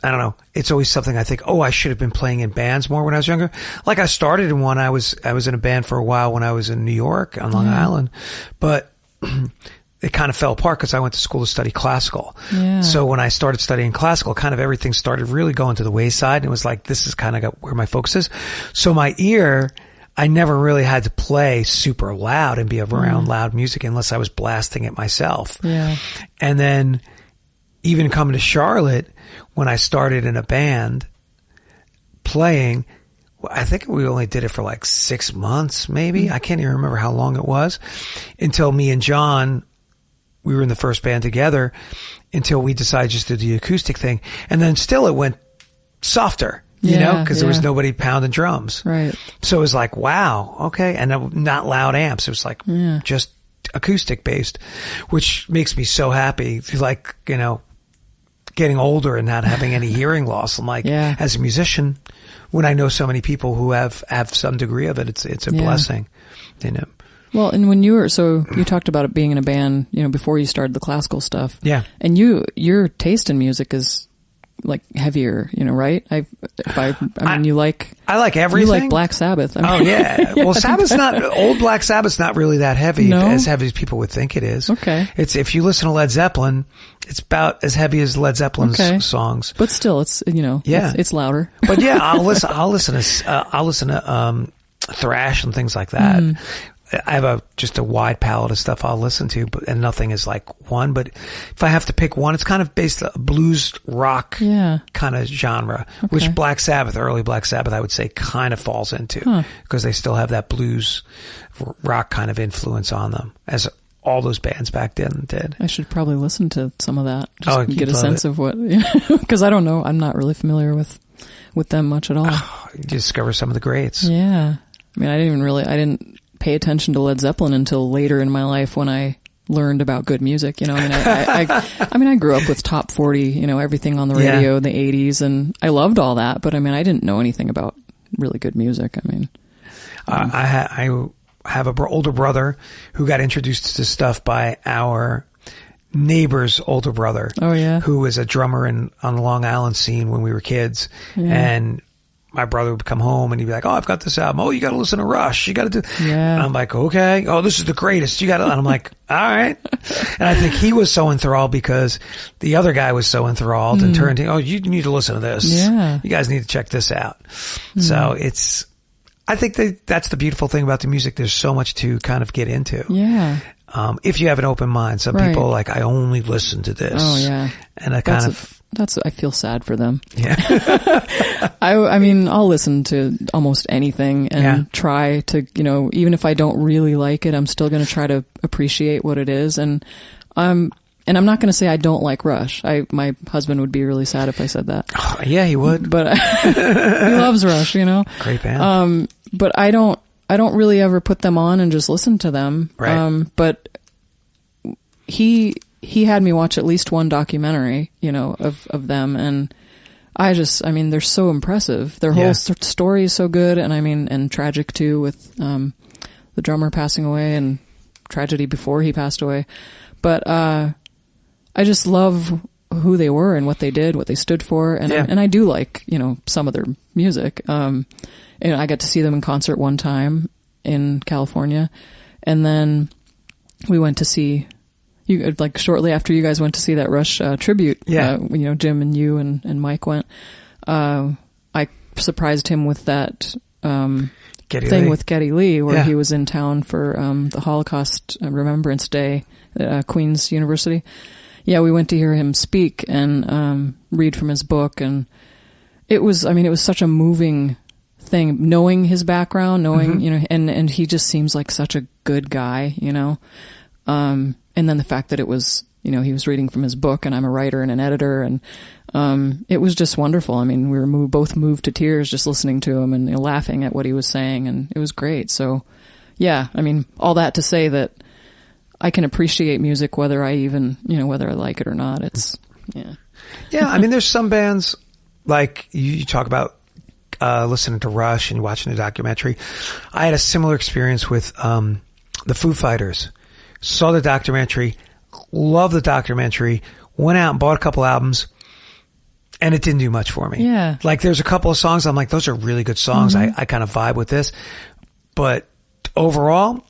I don't know, it's always something I think, I should have been playing in bands more when I was younger. Like I started in one, I was in a band for a while when I was in New York on Long Island, but it kind of fell apart because I went to school to study classical. Yeah. So when I started studying classical, kind of everything started really going to the wayside, and it was like, this is kind of where my focus is. So my ear, I never really had to play super loud and be around loud music unless I was blasting it myself. Yeah. And then even coming to Charlotte, when I started in a band playing, I think we only did it for like 6 months, maybe. I can't even remember how long it was, until me and John, we were in the first band together, until we decided just to do the acoustic thing. And then still it went softer, because there was nobody pounding drums. Right. So it was like, wow, okay. And not loud amps. It was like just acoustic based, which makes me so happy. Like, getting older and not having any hearing loss. I'm like, as a musician, when I know so many people who have some degree of it, it's a blessing, Well, and when you talked about it being in a band, before you started the classical stuff. Yeah. And your taste in music is like heavier, right? I mean, you like... I like everything. You like Black Sabbath. I mean, oh, yeah. Well, old Black Sabbath's not really that heavy, as heavy as people would think it is. Okay. If you listen to Led Zeppelin, it's about as heavy as Led Zeppelin's songs. But still, it's, it's louder. But yeah, I'll listen to thrash and things like that. I have just a wide palette of stuff I'll listen to, and nothing is like one. But if I have to pick one, it's kind of based on blues rock kind of genre, which early Black Sabbath, I would say kind of falls into, because they still have that blues rock kind of influence on them, as all those bands back then did. I should probably listen to some of that just to get a sense of what, because I don't know. I'm not really familiar with them much at all. You discover some of the greats. Yeah. I mean, I didn't pay attention to Led Zeppelin until later in my life when I learned about good music. I mean, I grew up with top 40, everything on the radio in the 80s, and I loved all that, but I mean, I didn't know anything about really good music. I mean, I have an older brother who got introduced to stuff by our neighbor's older brother. Oh yeah. Who was a drummer on the Long Island scene when we were kids. And my brother would come home and he'd be like, "Oh, I've got this album. Oh, you got to listen to Rush. You got to do." Yeah. And I'm like, "Okay. Oh, this is the greatest. You got to." And I'm like, "All right." And I think he was so enthralled because the other guy was so enthralled and turned to, "Oh, you need to listen to this. Yeah. You guys need to check this out." So I think that's the beautiful thing about the music. There's so much to kind of get into. Yeah. If you have an open mind. Some people are like, "I only listen to this." Oh yeah. And I I feel sad for them. Yeah. I mean, I'll listen to almost anything and try to, even if I don't really like it, I'm still going to try to appreciate what it is. And I'm not going to say I don't like Rush. My husband would be really sad if I said that. Oh, yeah, he would. But he loves Rush, Great band. But I don't really ever put them on and just listen to them. Right. But he had me watch at least one documentary, of them. And I mean, they're so impressive. Their whole story is so good. And I mean, and tragic too, with, the drummer passing away and tragedy before he passed away. But, I just love who they were and what they did, what they stood for. And I do like, some of their music. I got to see them in concert one time in California. And then we went to see, shortly after you guys went to see that Rush tribute. Yeah. Jim and you and Mike went. I surprised him with that thing with Geddy Lee, where he was in town for the Holocaust Remembrance Day at Queen's University. Yeah, we went to hear him speak and read from his book, and it was such a moving thing, knowing his background, knowing, and he just seems like such a good guy, and then the fact that it was, he was reading from his book, and I'm a writer and an editor, and it was just wonderful. I mean, we were both moved to tears just listening to him and laughing at what he was saying, and it was great. So, yeah, I mean, all that to say that I can appreciate music whether I even, whether I like it or not. It's, yeah. Yeah, I mean, there's some bands, like you talk about listening to Rush and watching the documentary. I had a similar experience with the Foo Fighters. Saw the documentary, loved the documentary, went out and bought a couple albums, and it didn't do much for me. Yeah. Like, there's a couple of songs I'm like, those are really good songs. I kind of vibe with this. But overall,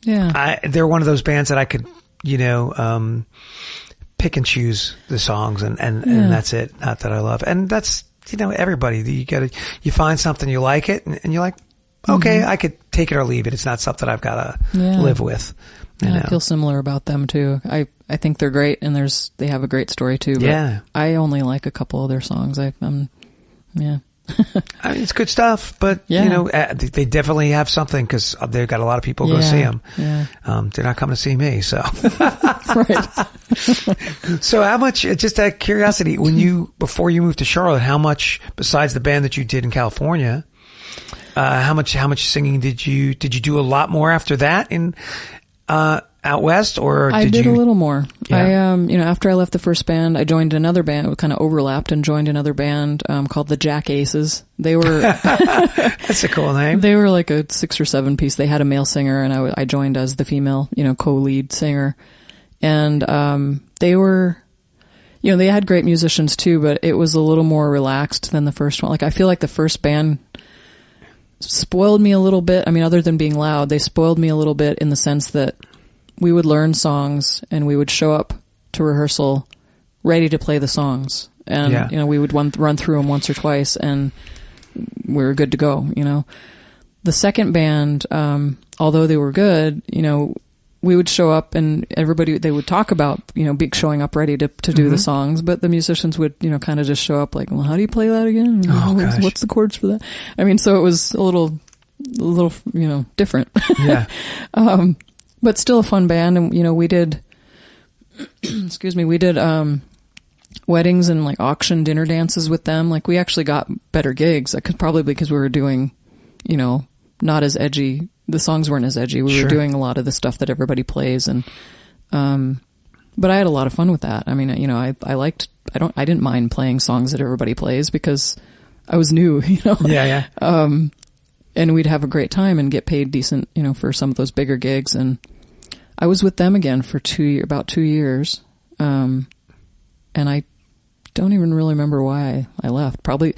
they're one of those bands that I could, pick and choose the songs, and that's it. Not that I love. And that's, everybody. You find something, you like it, and you're like, okay, I could take it or leave it. It's not something I've got to live with. I feel similar about them too. I think they're great, and they have a great story too. But I only like a couple of their songs. I mean, it's good stuff, but they definitely have something, because they've got a lot of people go see them. Yeah. They're not coming to see me, so. Right. So how much, just out of curiosity, before you moved to Charlotte, how much, besides the band that you did in California, how much singing did you do a lot more after that in out west, or I did a little more. Yeah. After I left the first band, I joined another band. It kind of overlapped, and joined another band called the Jack Aces. They were that's a cool name. They were like a 6 or 7 piece. They had a male singer, and I joined as the female, co-lead singer. And they were, they had great musicians too, but it was a little more relaxed than the first one. Like, I feel like the first band spoiled me a little bit. I mean, other than being loud, they spoiled me a little bit in the sense that we would learn songs and we would show up to rehearsal ready to play the songs. And, we would run through them once or twice, and we were good to go, the second band, although they were good, we would show up and they would talk about, Big showing up ready to do the songs, but the musicians would, kind of just show up like, well, how do you play that again? What's the chords for that? I mean, so it was a little, different. Yeah. But still a fun band. And, we did, weddings and like auction dinner dances with them. Like we actually got better gigs, probably because we were doing, not as edgy. The songs weren't as edgy. We were doing a lot of the stuff that everybody plays. And, but I had a lot of fun with that. I mean, I didn't mind playing songs that everybody plays because I was new, Yeah. And we'd have a great time and get paid decent, for some of those bigger gigs. And I was with them again for about 2 years. And I don't even really remember why I left. Probably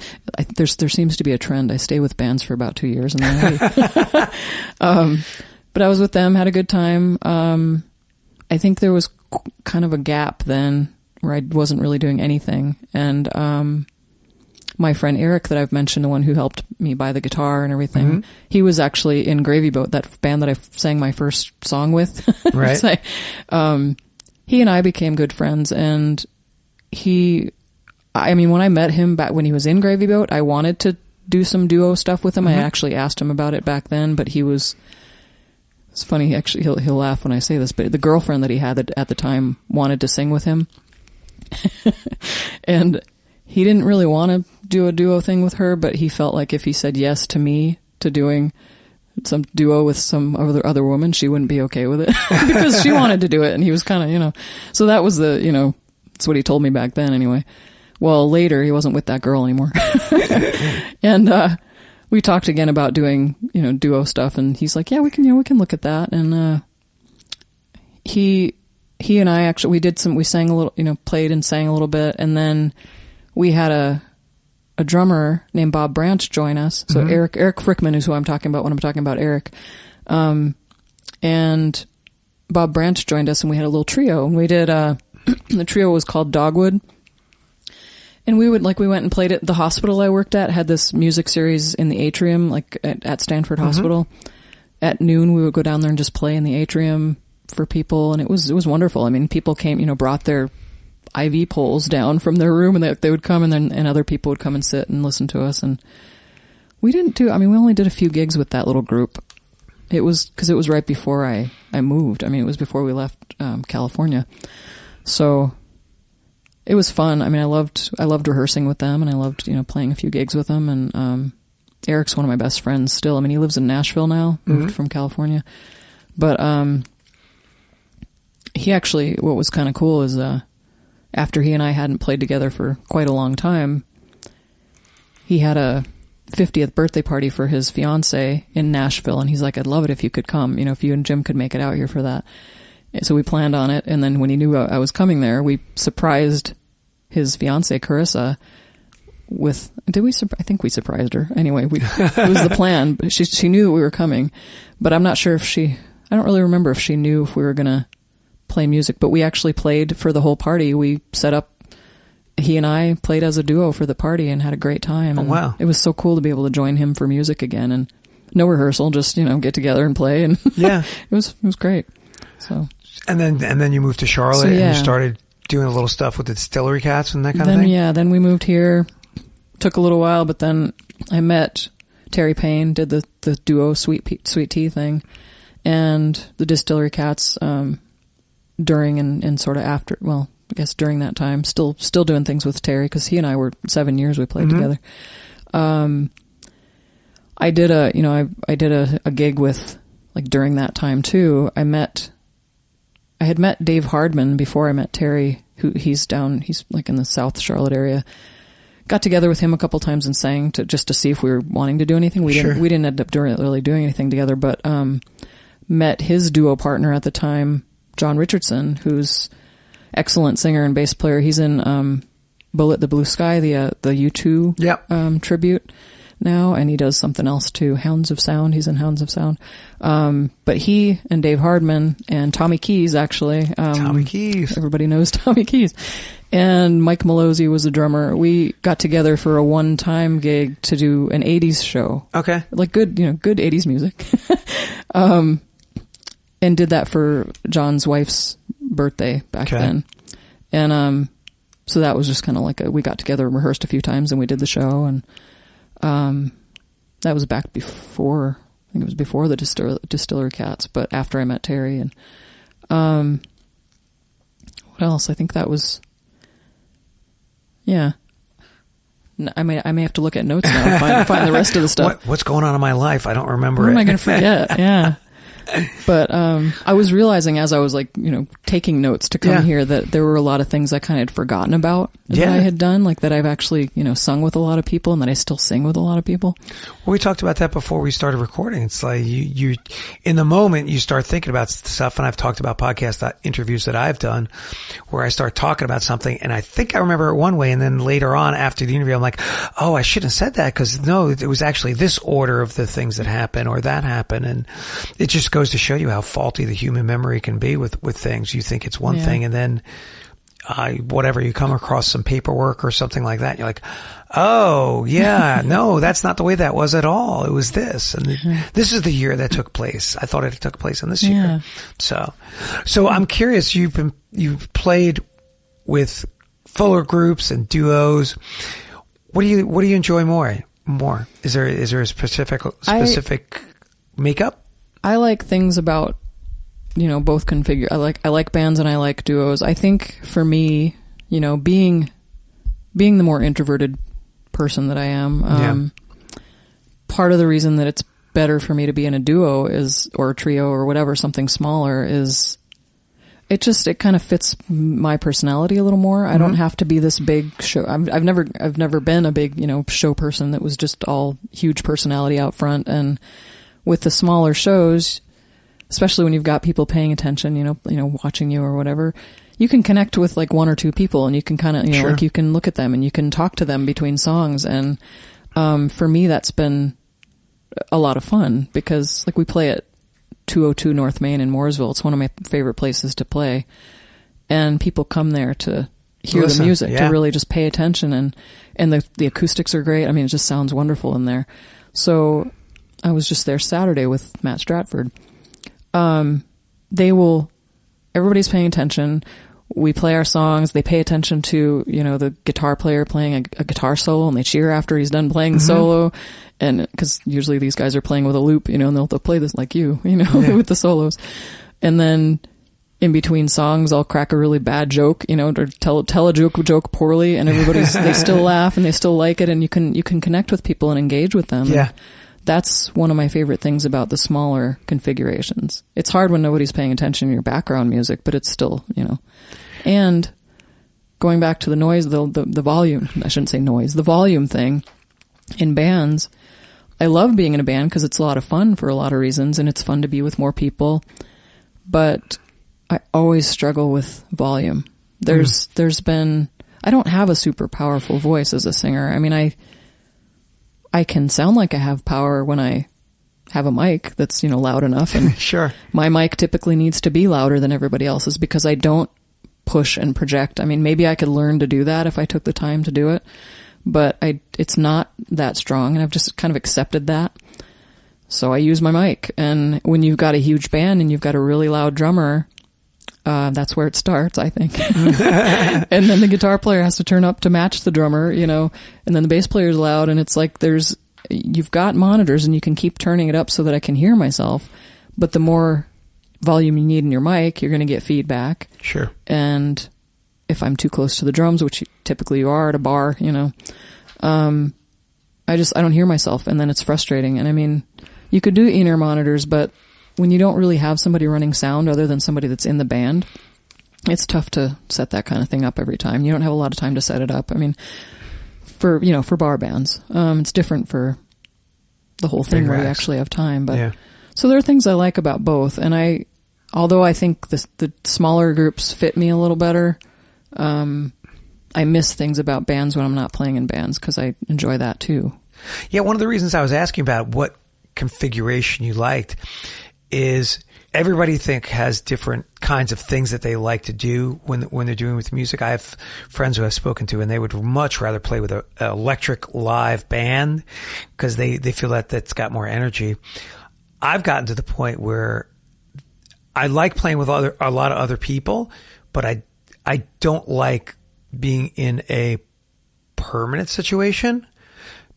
there seems to be a trend. I stay with bands for about 2 years and then I leave. But I was with them, had a good time. I think there was kind of a gap then where I wasn't really doing anything. And, my friend Eric that I've mentioned, the one who helped me buy the guitar and everything, he was actually in Gravy Boat, that band that I sang my first song with. Right. So, he and I became good friends, and when I met him back when he was in Gravy Boat, I wanted to do some duo stuff with him. I actually asked him about it back then, but it's funny, actually, he'll laugh when I say this, but the girlfriend that he had at the time wanted to sing with him. And he didn't really want to do a duo thing with her, but he felt like if he said yes to me to doing some duo with some other woman, she wouldn't be okay with it because she wanted to do it. And he was kind of, so that was that's what he told me back then anyway. Well, later he wasn't with that girl anymore. And, we talked again about doing, duo stuff, and he's like, yeah, we can look at that. And, he and I actually, we sang a little, played and sang a little bit. And then we had a drummer named Bob Branch join us. So Eric Frickman is who I'm talking about when I'm talking about Eric. And Bob Branch joined us, and we had a little trio, and we did, the trio was called Dogwood. And we went and played at the hospital I worked at, had this music series in the atrium, like at Stanford Hospital. At noon, we would go down there and just play in the atrium for people. And it was wonderful. I mean, people came, brought their IV poles down from their room, and they would come, and other people would come and sit and listen to us. And we only did a few gigs with that little group. It was because it was right before I moved. I mean, it was before we left, California. So it was fun. I mean, I loved rehearsing with them, and I loved, playing a few gigs with them. And, Eric's one of my best friends still. I mean, he lives in Nashville now, moved from California. But, he actually, what was kind of cool is, after he and I hadn't played together for quite a long time, he had a 50th birthday party for his fiance in Nashville. And he's like, I'd love it if you could come, if you and Jim could make it out here for that. So we planned on it. And then when he knew I was coming there, we surprised his fiance, Carissa, with, I think we surprised her. Anyway, it was the plan. But she knew that we were coming, but I'm not sure I don't really remember if she knew if we were going to play music, but we actually played for the whole party. We set up, he and I played as a duo for the party and had a great time. Oh, wow. It was so cool to be able to join him for music again, and no rehearsal, just, get together and play. And yeah, it was great. So, and then you moved to Charlotte, and you started doing a little stuff with the Distillery Cats and that kind of thing. Yeah. Then we moved here, took a little while, but then I met Terry Payne, did the duo Sweet Tea thing, and the Distillery Cats, during and sort of after, well, I guess during that time, still doing things with Terry, because he and I were 7 years we played together. I did a gig with, like, during that time too. I had met Dave Hardman before I met Terry, he's like in the South Charlotte area. Got together with him a couple times and sang just to see if we were wanting to do anything. We didn't end up really doing anything together, but met his duo partner at the time, John Richardson, who's excellent singer and bass player. He's in Bullet the Blue Sky, the U2 tribute. now, and he does something else too. Hounds of Sound. He's in Hounds of Sound. But he and Dave Hardman and Tommy Keys, actually. Tommy Keys. Everybody knows Tommy Keys. And Mike Malozzi was a drummer. We got together for a one-time gig to do an 80s show. Okay. Like good 80s music. And did that for John's wife's birthday back then. And, so that was just kind of like we got together and rehearsed a few times and we did the show. And, that was back before, I think it was before the Distillery Cats, but after I met Terry. And, what else? I think that was, yeah. I may have to look at notes now and find the rest of the stuff. What's going on in my life? I don't remember What it. am I going to forget? Yeah. But I was realizing as I was taking notes to come here that there were a lot of things I kind of had forgotten about that I had done, like that I've actually sung with a lot of people and that I still sing with a lot of people. Well, we talked about that before we started recording. It's like you in the moment you start thinking about stuff, and I've talked about podcast interviews that I've done where I start talking about something and I think I remember it one way, and then later on after the interview I'm like, oh, I shouldn't have said that because no, it was actually this order of the things that happen or that happen, and it just goes to show you how faulty the human memory can be with things. You think it's one thing, and then whatever, you come across some paperwork or something like that, and you're like, oh yeah, no, that's not the way that was at all. It was this, and this is the year that took place. I thought it took place in this year. So I'm curious. You've played with fuller groups and duos. What do you enjoy more? Is there a specific makeup? I like things about, both configure. I like bands and I like duos. I think for me, being the more introverted person that I am, part of the reason that it's better for me to be in a duo or a trio or whatever, something smaller, is it kind of fits my personality a little more. I don't have to be this big show. I've never been a big, show person that was just all huge personality out front. And with the smaller shows, especially when you've got people paying attention, watching you or whatever, you can connect with like one or two people and you can kind of, like you can look at them and you can talk to them between songs. And, for me, that's been a lot of fun because like we play at 202 North Main in Mooresville. It's one of my favorite places to play, and people come there to hear the music, to really just pay attention. And the acoustics are great. I mean, it just sounds wonderful in there. So I was just there Saturday with Matt Stratford. Everybody's paying attention. We play our songs. They pay attention to, the guitar player playing a guitar solo, and they cheer after he's done playing the solo. And cause usually these guys are playing with a loop, and they'll play this like with the solos. And then in between songs, I'll crack a really bad joke, or tell a joke poorly, and they still laugh and they still like it. And you can connect with people and engage with them. Yeah. That's one of my favorite things about the smaller configurations. It's hard when nobody's paying attention to your background music, but it's still, And going back to the noise, the volume, I shouldn't say noise, the volume thing in bands, I love being in a band because it's a lot of fun for a lot of reasons, and it's fun to be with more people. But I always struggle with volume. There's been, I don't have a super powerful voice as a singer. I mean, I can sound like I have power when I have a mic that's, loud enough. And my mic typically needs to be louder than everybody else's because I don't push and project. I mean, maybe I could learn to do that if I took the time to do it, but it's not that strong, and I've just kind of accepted that. So I use my mic. And when you've got a huge band and you've got a really loud drummer, that's where it starts, I think. And then the guitar player has to turn up to match the drummer, and then the bass player's loud, and it's like you've got monitors and you can keep turning it up so that I can hear myself. But the more volume you need in your mic, you're going to get feedback. Sure. And if I'm too close to the drums, which typically you are at a bar, I don't hear myself, and then it's frustrating. And I mean, you could do in-ear monitors, but when you don't really have somebody running sound other than somebody that's in the band, it's tough to set that kind of thing up every time. You don't have a lot of time to set it up. I mean, for bar bands, it's different for the whole thing where you actually have time. But so there are things I like about both. And although I think the smaller groups fit me a little better, I miss things about bands when I'm not playing in bands because I enjoy that too. Yeah, one of the reasons I was asking about what configuration you liked is everybody has different kinds of things that they like to do when they're doing with music. I have friends who I've spoken to, and they would much rather play with an electric live band because they feel that that's got more energy. I've gotten to the point where I like playing with a lot of other people, but I don't like being in a permanent situation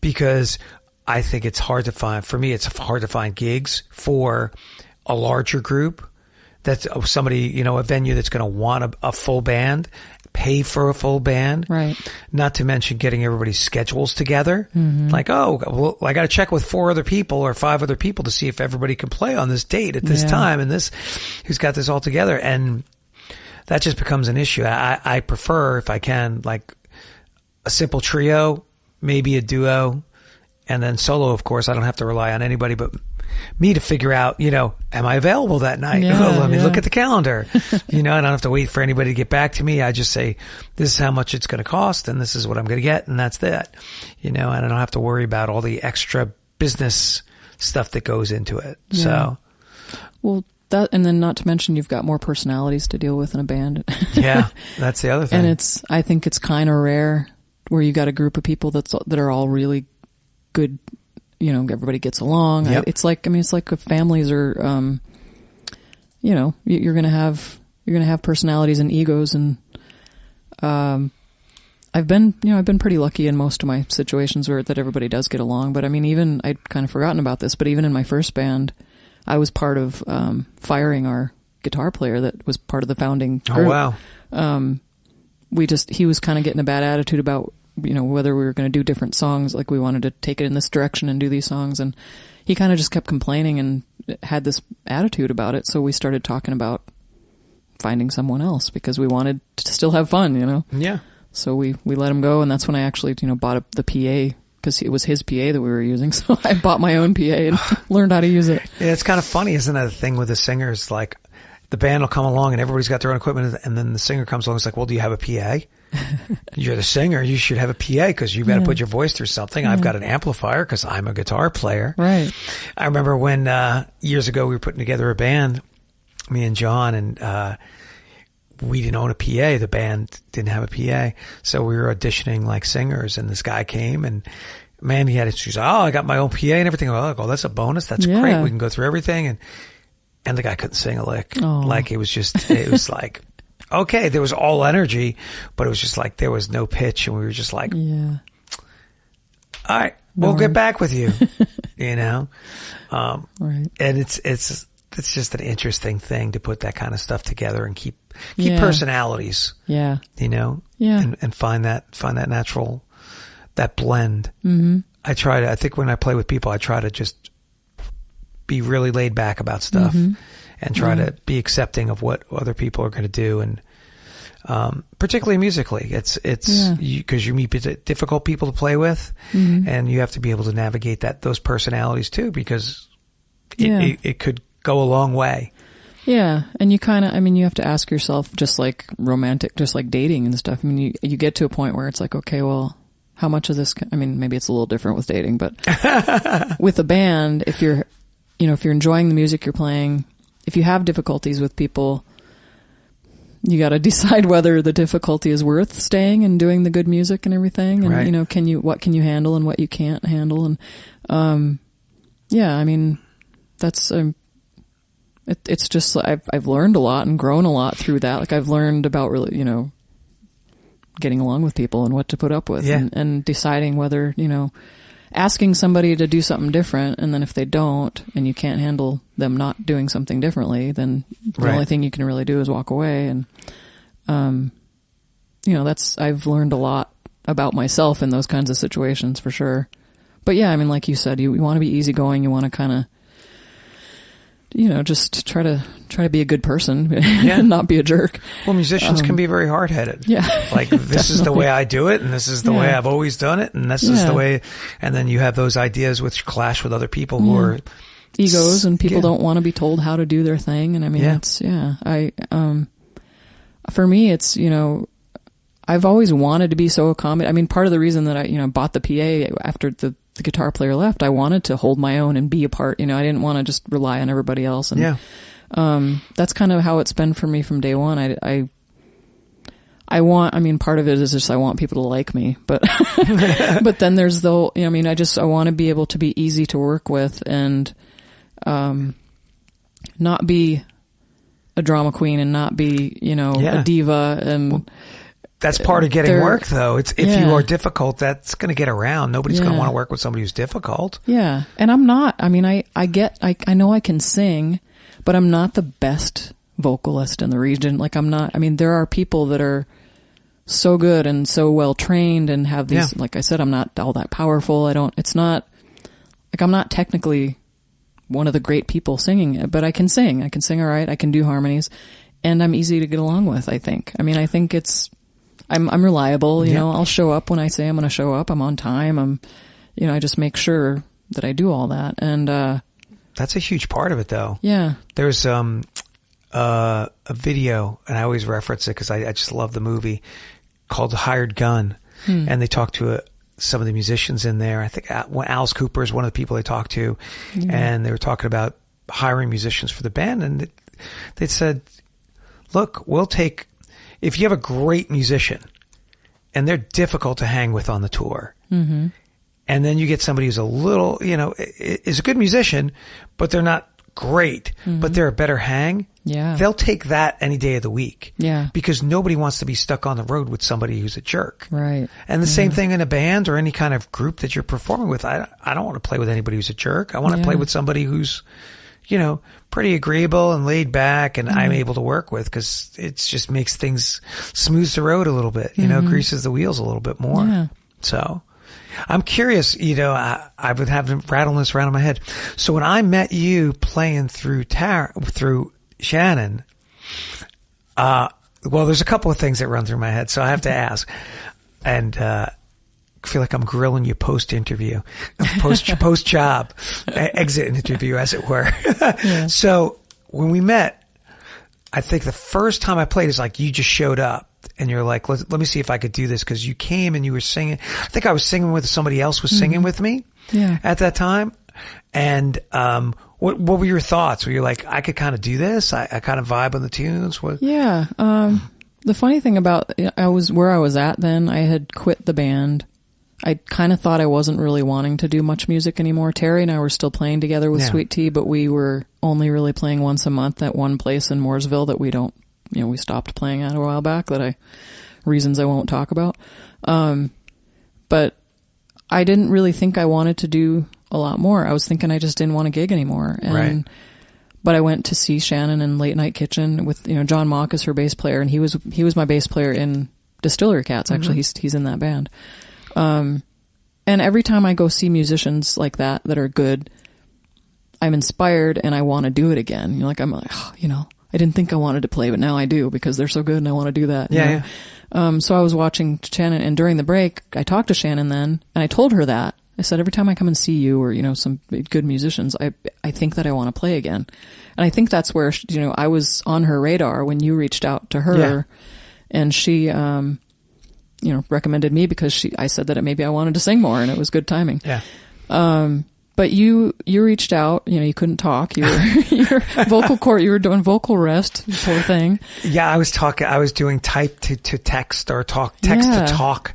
because I think it's hard to find, for me, it's hard to find gigs for a larger group. That's somebody, a venue that's going to want a full band, pay for a full band. Right. Not to mention getting everybody's schedules together. Like, well, I got to check with 4 other people or 5 other people to see if everybody can play on this date at this time and who's got this all together. And that just becomes an issue. I prefer, if I can, like a simple trio, maybe a duo, and then solo, of course. I don't have to rely on anybody but me to figure out, am I available that night? Let me look at the calendar. I don't have to wait for anybody to get back to me. I just say, this is how much it's going to cost and this is what I'm going to get. And that's that, and I don't have to worry about all the extra business stuff that goes into it. Yeah. So, well, and then not to mention you've got more personalities to deal with in a band. Yeah, that's the other thing. And I think it's kind of rare where you got a group of people that are all really good. Everybody gets along. Yep. It's like if families are, you're going to have personalities and egos. And, I've been pretty lucky in most of my situations that everybody does get along. But I mean, even I'd kind of forgotten about this, but even in my first band, I was part of, firing our guitar player that was part of the founding group. Oh, wow. He was kind of getting a bad attitude about, whether we were going to do different songs, like we wanted to take it in this direction and do these songs. And he kind of just kept complaining and had this attitude about it. So we started talking about finding someone else because we wanted to still have fun, Yeah. So we let him go. And that's when I actually, bought the PA because it was his PA that we were using. So I bought my own PA and learned how to use it. Yeah, it's kind of funny, isn't it? The thing with the singers, like the band will come along and everybody's got their own equipment. And then the singer comes along and it's like, well, do you have a PA? You're the singer. You should have a PA because you've got to put your voice through something. I've got an amplifier because I'm a guitar player. Right. I remember when years ago we were putting together a band, me and John, and we didn't own a PA. The band didn't have a PA. So we were auditioning like singers, and this guy came and man, he had it. She's like, oh, I got my own PA and everything. Oh, that's a bonus. That's great. We can go through everything. And the guy couldn't sing a lick. Oh. Like it was like, okay, there was all energy, but it was just like there was no pitch, and we were just like, yeah. All right, we'll get back with you, Right. And it's just an interesting thing to put that kind of stuff together and keep personalities, yeah, and find that natural, that blend. Mm-hmm. I think when I play with people, I try to just be really laid back about stuff. Mm-hmm. And try to be accepting of what other people are going to do, and particularly musically, it's because you meet difficult people to play with, and you have to be able to navigate those personalities too, because it could go a long way. Yeah, and you have to ask yourself, just like dating and stuff. I mean, you get to a point where it's like, okay, well, how much of this? Maybe it's a little different with dating, but with a band, if you're enjoying the music you're playing. If you have difficulties with people, you got to decide whether the difficulty is worth staying and doing the good music and everything. And, right. What can you handle and what you can't handle? And, that's, it's just, I've learned a lot and grown a lot through that. Like I've learned about really, getting along with people and what to put up with and deciding whether, asking somebody to do something different, and then if they don't, and you can't handle them not doing something differently, then the only thing you can really do is walk away. And, I've learned a lot about myself in those kinds of situations for sure. But yeah, like you said, you want to be easygoing. You want to kind of, just try to be a good person and not be a jerk. Well, musicians can be very hard-headed. Yeah. Like, this is the way I do it, and this is the way I've always done it, and this is the way, and then you have those ideas which clash with other people who are egos, and people don't want to be told how to do their thing. And for me, it's, I've always wanted to be so accommodating. Part of the reason that I, bought the PA after the the guitar player left, I wanted to hold my own and be a part. I didn't want to just rely on everybody else. And, that's kind of how it's been for me from day one. Part of it is just I want people to like me, but but then there's the whole, I want to be able to be easy to work with and not be a drama queen and not be, a diva. And that's part of getting work, though. If you are difficult, that's going to get around. Nobody's going to want to work with somebody who's difficult. Yeah. And I'm not. I know I can sing, but I'm not the best vocalist in the region. Like there are people that are so good and so well trained and have these, like I said, I'm not all that powerful. I'm not technically one of the great people singing, but I can sing. I can sing all right. I can do harmonies, and I'm easy to get along with, I think. I think I'm reliable, you know, I'll show up when I say I'm going to show up. I'm on time. I just make sure that I do all that. And, that's a huge part of it, though. Yeah. There's, a video, and I always reference it because I just love the movie, called Hired Gun. And they talk to some of the musicians in there. I think Alice Cooper is one of the people they talked to, and they were talking about hiring musicians for the band. And they said, look, if you have a great musician and they're difficult to hang with on the tour, and then you get somebody who's a little, is a good musician, but they're not great, but they're a better hang. Yeah. They'll take that any day of the week. Yeah. Because nobody wants to be stuck on the road with somebody who's a jerk. Right. And the same thing in a band or any kind of group that you're performing with. I don't want to play with anybody who's a jerk. I want to play with somebody who's, pretty agreeable and laid back and I'm able to work with, because it just makes things, smooths the road a little bit, greases the wheels a little bit more. Yeah. So I'm curious, I've been having rattling this around in my head. So when I met you playing through Shannon, well, there's a couple of things that run through my head, so I have to ask. And, I feel like I'm grilling you post-interview, post-job, exit interview, as it were. So when we met, I think the first time I played is like you just showed up and you're like, let me see if I could do this, because you came and you were singing. I think I was singing with somebody else was singing with me at that time. And what were your thoughts? Were you like, I could kind of do this? I kind of vibe on the tunes? Yeah. The funny thing about where I was at then, I had quit the band. I kind of thought I wasn't really wanting to do much music anymore. Terry and I were still playing together with Sweet Tea, but we were only really playing once a month at one place in Mooresville that we stopped playing at a while back, reasons I won't talk about. But I didn't really think I wanted to do a lot more. I was thinking I just didn't want to gig anymore. But I went to see Shannon in Late Night Kitchen with, John Mock is her bass player, and he was my bass player in Distillery Cats. Actually, he's in that band. And every time I go see musicians like that are good, I'm inspired and I want to do it again. I didn't think I wanted to play, but now I do because they're so good and I want to do that. So I was watching Shannon, and during the break, I talked to Shannon then, and I told her that. I said, every time I come and see you or, some good musicians, I think that I want to play again. And I think that's where, I was on her radar when you reached out to her, and she, recommended me because I said that maybe I wanted to sing more, and it was good timing. Yeah. But you reached out, you couldn't talk. You were vocal cord, you were doing vocal rest, poor thing. Yeah, I was doing type to text or text to talk.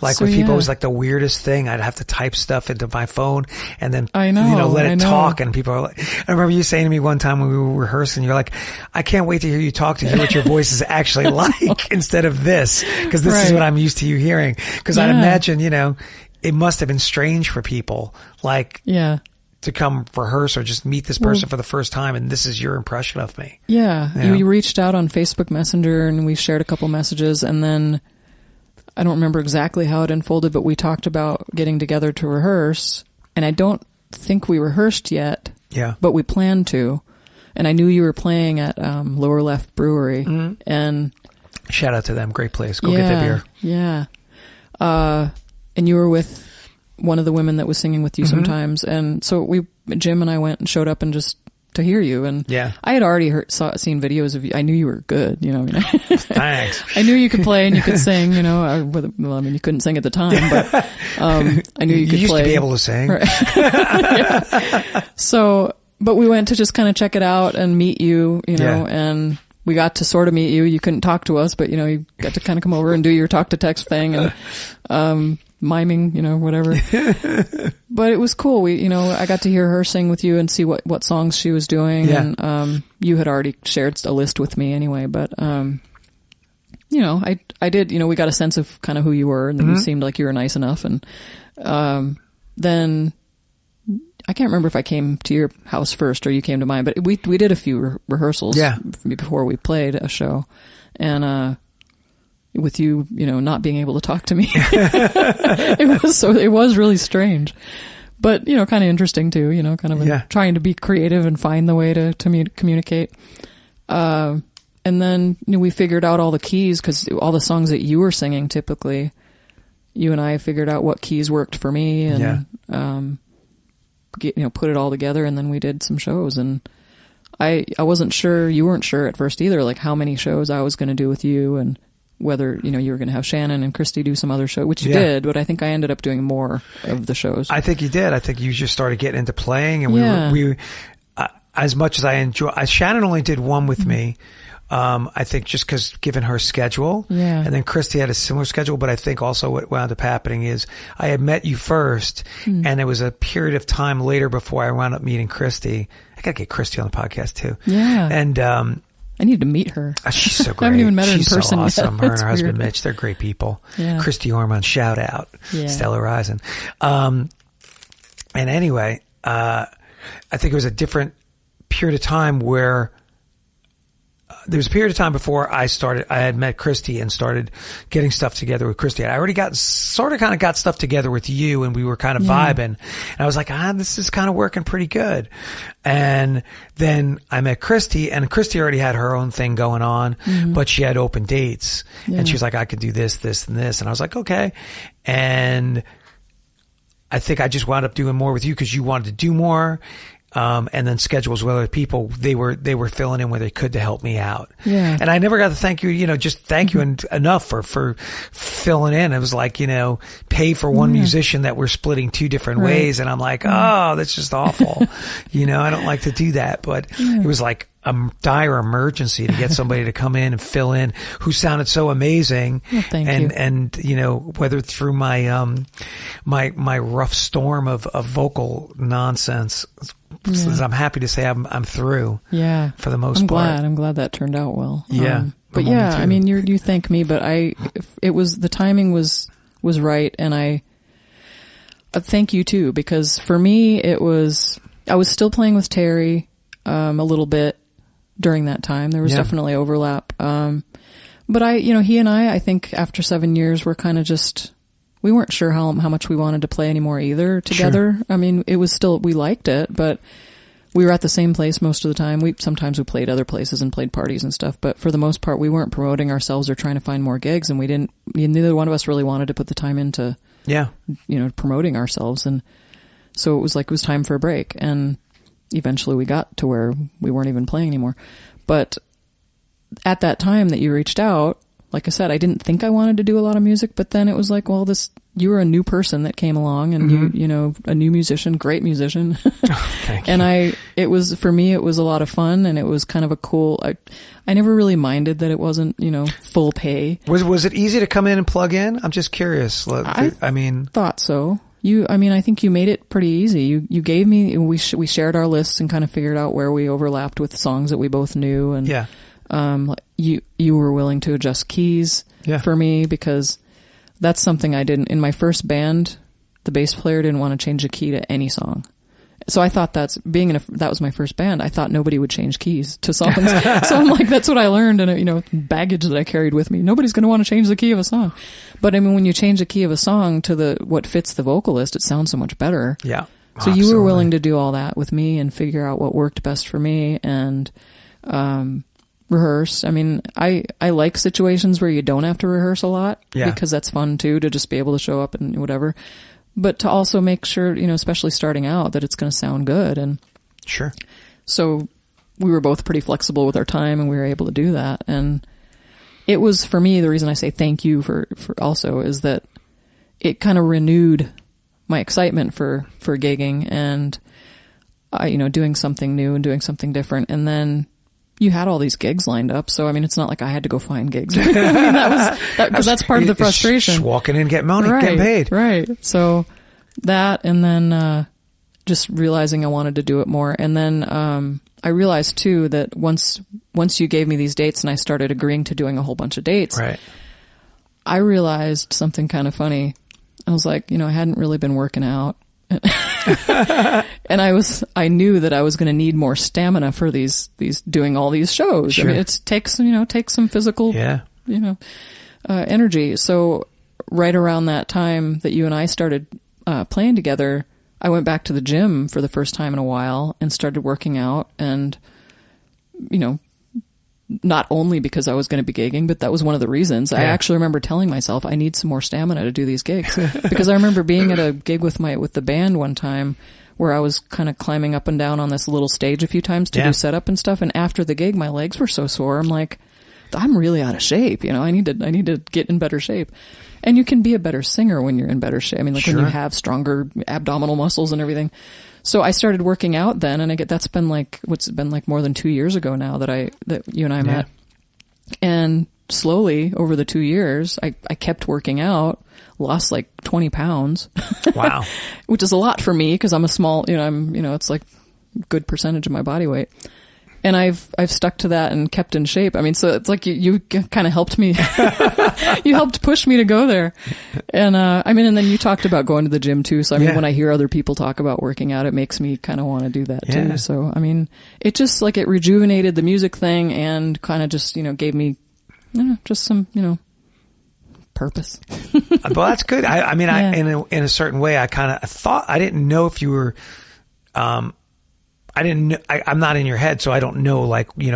Like with people, it was like the weirdest thing. I'd have to type stuff into my phone and then, let it talk. And people are like, I remember you saying to me one time when we were rehearsing, you're like, I can't wait to hear you talk, to hear what your voice is actually like instead of this. Cause this is what I'm used to you hearing. Cause I'd imagine, it must have been strange for people, to come rehearse or just meet this person for the first time, and this is your impression of me. Yeah. You reached out on Facebook Messenger, and we shared a couple messages, and then I don't remember exactly how it unfolded, but we talked about getting together to rehearse, and I don't think we rehearsed yet. Yeah. But we planned to, and I knew you were playing at Lower Left Brewery, and shout out to them, great place. Go get that beer. Yeah. And you were with one of the women that was singing with you sometimes. And so Jim and I went and showed up and just to hear you. And Yeah. I had already seen videos of you. I knew you were good, you know. Thanks. I knew you could play and you could sing, you know. Well, I mean, you couldn't sing at the time, but I knew you could used play. to be able to sing. Right. Yeah. So, but we went to just kind of check it out and meet you, you know, and we got to sort of meet you. You couldn't talk to us, but, you know, you got to kind of come over and do your talk to text thing and miming, you know, whatever. But it was cool. We, you know, I got to hear her sing with you and see what songs she was doing. Yeah. And you had already shared a list with me anyway. But, you know, I did, you know, we got a sense of kind of who you were, and you seemed like you were nice enough. And then I can't remember if I came to your house first or you came to mine, but we did a few rehearsals before we played a show, and with you, you know, not being able to talk to me, it was really strange, but you know, kind of interesting too. You know, kind of trying to be creative and find the way to communicate. And then you know, we figured out all the keys, because all the songs that you were singing, typically, you and I figured out what keys worked for me, and put it all together, and then we did some shows. And I wasn't sure, you weren't sure at first either, like how many shows I was going to do with you, and whether, you know, you were going to have Shannon and Christy do some other show, which you did, but I think I ended up doing more of the shows. I think you did. I think you just started getting into playing, and we as much as I enjoy, Shannon only did one with me. I think just because given her schedule, and then Christy had a similar schedule, but I think also what wound up happening is I had met you first, and there was a period of time later before I wound up meeting Christy. I gotta get Christy on the podcast too. Yeah. And, I need to meet her. She's so great. I haven't even met her she's in person so awesome. yet. Her and her husband Mitch, they're great people. Yeah. Christy Ormond, shout out. Yeah. Stella Horizon. And anyway, I think it was a different period of time where there was a period of time before I had met Christy and started getting stuff together with Christy. I already got stuff together with you, and we were kind of vibing. And I was like, this is kind of working pretty good. And then I met Christy, and Christy already had her own thing going on, but she had open dates. And she was like, I could do this, this, and this. And I was like, okay. And I think I just wound up doing more with you because you wanted to do more. And then schedules with other people, they were filling in where they could to help me out. Yeah. And I never got to thank you, you know, just thank you enough for filling in. It was like, you know, pay for one musician that we're splitting two different ways. And I'm like, oh, that's just awful. You know, I don't like to do that, but it was like a dire emergency to get somebody to come in and fill in who sounded so amazing. Well, thank you. And, you know, whether through my, my rough storm of vocal nonsense, I'm happy to say I'm through. Yeah. For the most part. I'm glad that turned out well. Yeah. But yeah, I mean, you thank me, but the timing was right. And I thank you too, because for me, I was still playing with Terry, a little bit during that time. There was definitely overlap. But he and I think after 7 years, we're kind of just, we weren't sure how much we wanted to play anymore either together. Sure. I mean, it was still, we liked it, but we were at the same place most of the time. Sometimes we played other places and played parties and stuff, but for the most part, we weren't promoting ourselves or trying to find more gigs, and neither one of us really wanted to put the time into, promoting ourselves. And so it was time for a break. And eventually we got to where we weren't even playing anymore. But at that time that you reached out, like I said, I didn't think I wanted to do a lot of music, but then it was like, well, you were a new person that came along, and you know, a new musician, great musician. Thank you. And for me, it was a lot of fun, and it was kind of a cool, I never really minded that it wasn't, you know, full pay. Was it easy to come in and plug in? I'm just curious. I thought so. I think you made it pretty easy. You gave me, we shared our lists and kind of figured out where we overlapped with songs that we both knew. And, you were willing to adjust keys for me, because that's something I didn't. In my first band, the bass player didn't want to change a key to any song. So I thought that was my first band. I thought nobody would change keys to songs. So I'm like, that's what I learned, and baggage that I carried with me. Nobody's going to want to change the key of a song. But I mean, when you change the key of a song to what fits the vocalist, it sounds so much better. Yeah. So you were willing to do all that with me and figure out what worked best for me, and rehearse. I mean, I like situations where you don't have to rehearse a lot, because that's fun too, to just be able to show up and whatever. But to also make sure, especially starting out, that it's going to sound good. And sure. So we were both pretty flexible with our time, and we were able to do that. And it was, for me, the reason I say thank you for also is that it kind of renewed my excitement for gigging and, doing something new and doing something different. And then you had all these gigs lined up. So, I mean, it's not like I had to go find gigs. I mean, because that's part of the frustration. Just walking in, getting money, getting paid. Right. So that, and then, just realizing I wanted to do it more. And then, I realized too that once you gave me these dates and I started agreeing to doing a whole bunch of dates, right, I realized something kind of funny. I was like, I hadn't really been working out. And I knew that I was going to need more stamina for these doing all these shows. Sure. I mean, it takes some physical, energy. So right around that time that you and I started, playing together, I went back to the gym for the first time in a while and started working out. And, not only because I was going to be gigging, but that was one of the reasons. Yeah. I actually remember telling myself I need some more stamina to do these gigs, because I remember being at a gig with the band one time where I was kind of climbing up and down on this little stage a few times to do setup and stuff. And after the gig, my legs were so sore. I'm like, I'm really out of shape. I need to get in better shape. And you can be a better singer when you're in better shape. I mean, like when you have stronger abdominal muscles and everything. So I started working out then, and that's been more than 2 years ago now that you and I met. And slowly over the 2 years, I kept working out, lost like 20 pounds. Wow. Which is a lot for me because I'm a small, it's like a good percentage of my body weight. And I've stuck to that and kept in shape. I mean, so it's like you kind of helped me. You helped push me to go there. And, and then you talked about going to the gym too. So, when I hear other people talk about working out, it makes me kind of want to do that too. So, it just like it rejuvenated the music thing and kind of just, gave me, just some, purpose. Well, that's good. In a certain way, I kind of thought, I didn't know if you were, I'm not in your head, so I don't know,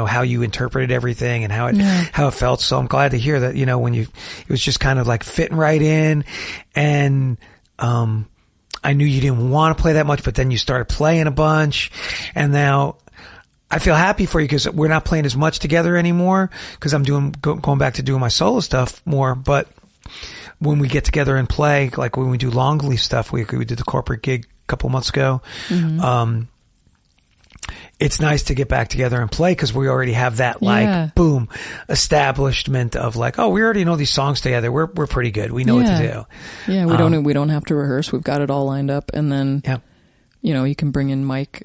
how you interpreted everything and how it felt. So I'm glad to hear that, it was just kind of like fitting right in. And, I knew you didn't want to play that much, but then you started playing a bunch. And now I feel happy for you because we're not playing as much together anymore because I'm going back to doing my solo stuff more. But when we get together and play, like when we do Longleaf stuff, we did the corporate gig a couple months ago. Mm-hmm. It's nice to get back together and play because we already have that boom establishment of we already know these songs together. We're pretty good. We know what to do. Yeah, we don't have to rehearse. We've got it all lined up, and then you can bring in Mike,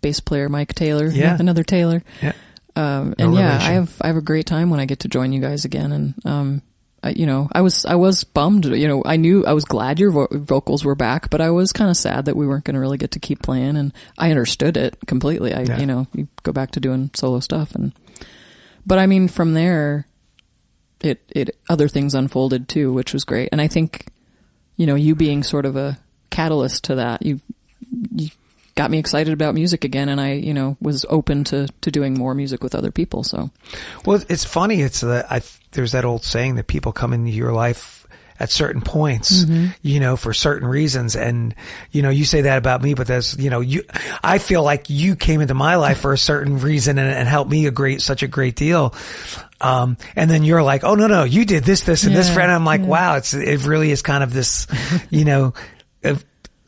bass player Mike Taylor, another Taylor. Yeah. I have a great time when I get to join you guys again, and I was bummed. I was glad your vocals were back, but I was kind of sad that we weren't going to really get to keep playing. And I understood it completely. You go back to doing solo stuff, but from there, it other things unfolded too, which was great. And I think, you being sort of a catalyst to that, you got me excited about music again, and I, was open to doing more music with other people. So, well, it's funny. There's that old saying that people come into your life at certain points, for certain reasons. And, you say that about me, but I feel like you came into my life for a certain reason and helped me such a great deal. And then you're like, oh, no, you did this, and this, friend. I'm like, wow, it really is kind of this,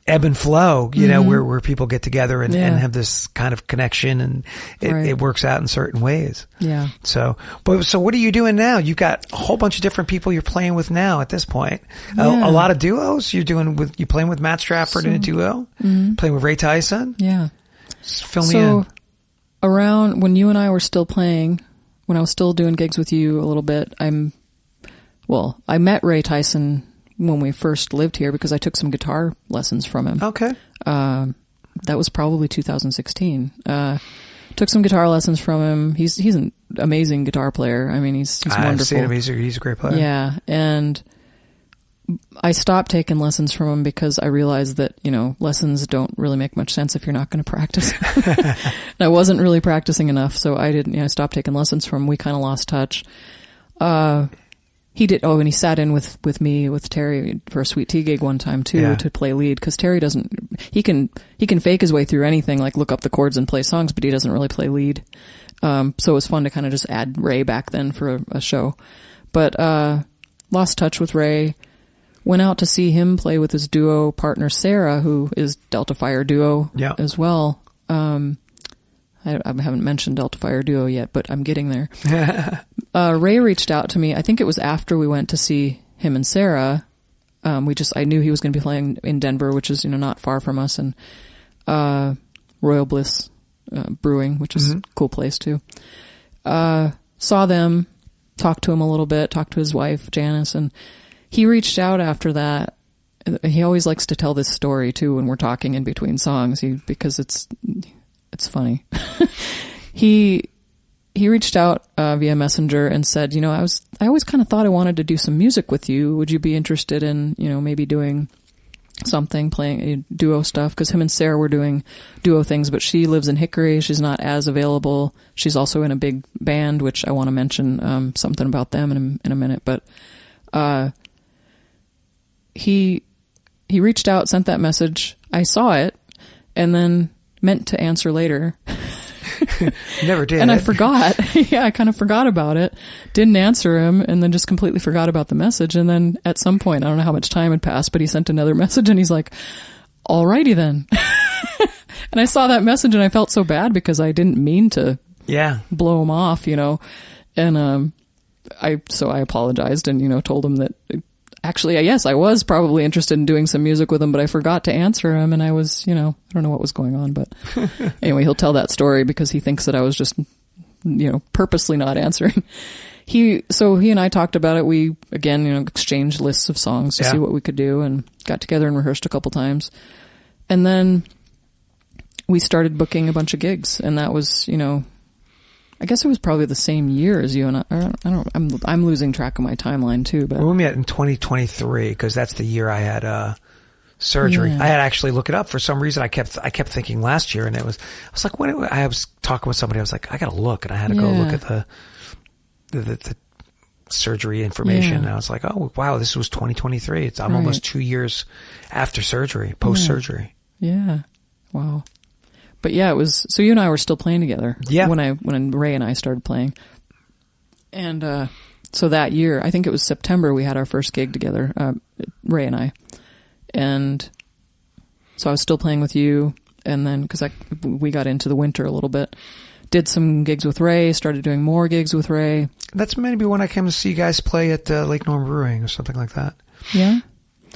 ebb and flow, where people get together and have this kind of connection, and it works out in certain ways. Yeah. So what are you doing now? You got a whole bunch of different people you're playing with now at this point. A lot of duos you playing with Matt Stratford in a duo, playing with Ray Tyson. Yeah. Fill me in. Around when you and I were still playing, when I was still doing gigs with you a little bit, I met Ray Tyson when we first lived here because I took some guitar lessons from him. Okay. That was probably 2016. Took some guitar lessons from him. He's an amazing guitar player. He's wonderful. I've seen him. He's a great player. Yeah. And I stopped taking lessons from him because I realized that, lessons don't really make much sense if you're not going to practice. And I wasn't really practicing enough. So I I stopped taking lessons from him. We kind of lost touch. He did. Oh, and he sat in with me, with Terry for a Sweet Tea gig one time too, to play lead. Cause Terry he can fake his way through anything, like look up the chords and play songs, but he doesn't really play lead. So it was fun to kind of just add Ray back then for a show. But lost touch with Ray. Went out to see him play with his duo partner Sarah, who is Delta Fire Duo as well. I haven't mentioned Delta Fire Duo yet, but I'm getting there. Ray reached out to me. I think it was after we went to see him and Sarah. I knew he was going to be playing in Denver, which is, not far from us, and Royal Bliss Brewing, which is a cool place too. Saw them, talked to him a little bit, talked to his wife, Janice, and he reached out after that. He always likes to tell this story too when we're talking in between songs, because it's funny. He reached out via Messenger and said, I always kind of thought I wanted to do some music with you. Would you be interested in, maybe doing something, playing duo stuff? Because him and Sarah were doing duo things, but she lives in Hickory. She's not as available. She's also in a big band, which I want to mention something about them in a minute. But he reached out, sent that message. I saw it, and then meant to answer later. Never did. And I forgot. I kind of forgot about it. Didn't answer him, and then just completely forgot about the message. And then at some point, I don't know how much time had passed, but he sent another message, and he's like, alrighty then. And I saw that message, and I felt so bad because I didn't mean to blow him off, And I apologized and, told him that actually, yes, I was probably interested in doing some music with him, but I forgot to answer him, and I was, I don't know what was going on, but anyway, he'll tell that story because he thinks that I was just, purposely not answering. So he and I talked about it. We, again, exchanged lists of songs to see what we could do, and got together and rehearsed a couple times. And then we started booking a bunch of gigs, and that was, I guess it was probably the same year as you and I. I'm losing track of my timeline too. But we met in 2023 because that's the year I had surgery. I had actually looked it up for some reason. I kept thinking last year, and I was like, I was talking with somebody. I was like, I got to look, and I had to go look at the surgery information. And I was like, oh wow, this was 2023. I'm almost 2 years after surgery, post surgery. Yeah, wow. But it was, so you and I were still playing together. Yeah. When Ray and I started playing. And, so that year, I think it was September, we had our first gig together, Ray and I. And so I was still playing with you. And then, cause we got into the winter a little bit, did some gigs with Ray, started doing more gigs with Ray. That's maybe when I came to see you guys play at Lake Norm Brewing or something like that. Yeah.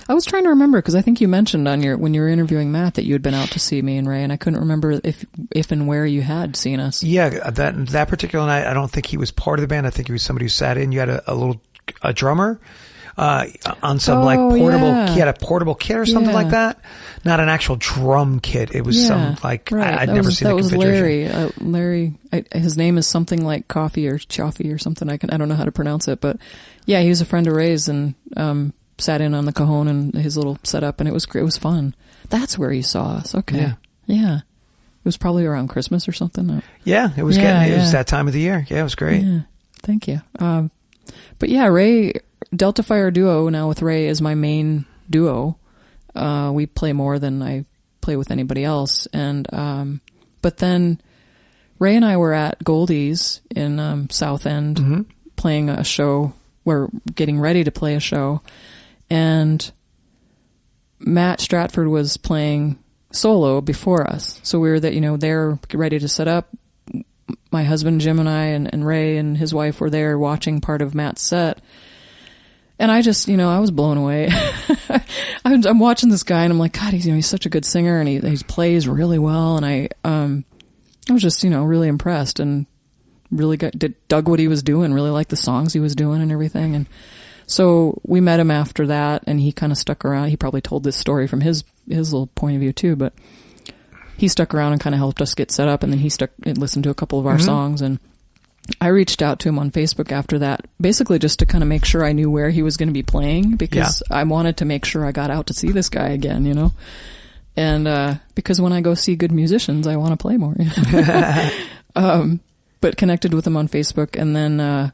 I was trying to remember because I think you mentioned when you were interviewing Matt that you had been out to see me and Ray, and I couldn't remember if and where you had seen us. Yeah, that particular night, I don't think he was part of the band. I think he was somebody who sat in. You had a drummer on some portable. He had a portable kit or something like that. Not an actual drum kit. It was some I'd never seen the configuration. That was Larry. His name is something like Coffee or Chaffee or something. I don't know how to pronounce it, but yeah, he was a friend of Ray's and sat in on the cajon and his little setup, and it was great. It was fun. That's where you saw us. Okay. Yeah. It was probably around Christmas or something. Yeah, it was it was that time of the year. Yeah, it was great. Yeah. Thank you. But yeah, Ray, Delta Fire Duo now with Ray is my main duo. We play more than I play with anybody else. And, but then Ray and I were at Goldie's in, South End playing a show. We're getting ready to play a show. And Matt Stratford was playing solo before us. So we were there ready to set up. My husband, Jim, and I and Ray and his wife were there watching part of Matt's set. And I just, I was blown away. I'm watching this guy and I'm like, God, he's such a good singer and he plays really well. And I was just, really impressed and really dug what he was doing, really liked the songs he was doing and everything. And so we met him after that, and he kind of stuck around. He probably told this story from his little point of view too, but he stuck around and kind of helped us get set up, and then he listened to a couple of our songs. And I reached out to him on Facebook after that, basically just to kind of make sure I knew where he was going to be playing, because I wanted to make sure I got out to see this guy again, and because when I go see good musicians, I want to play more. But connected with him on Facebook, and then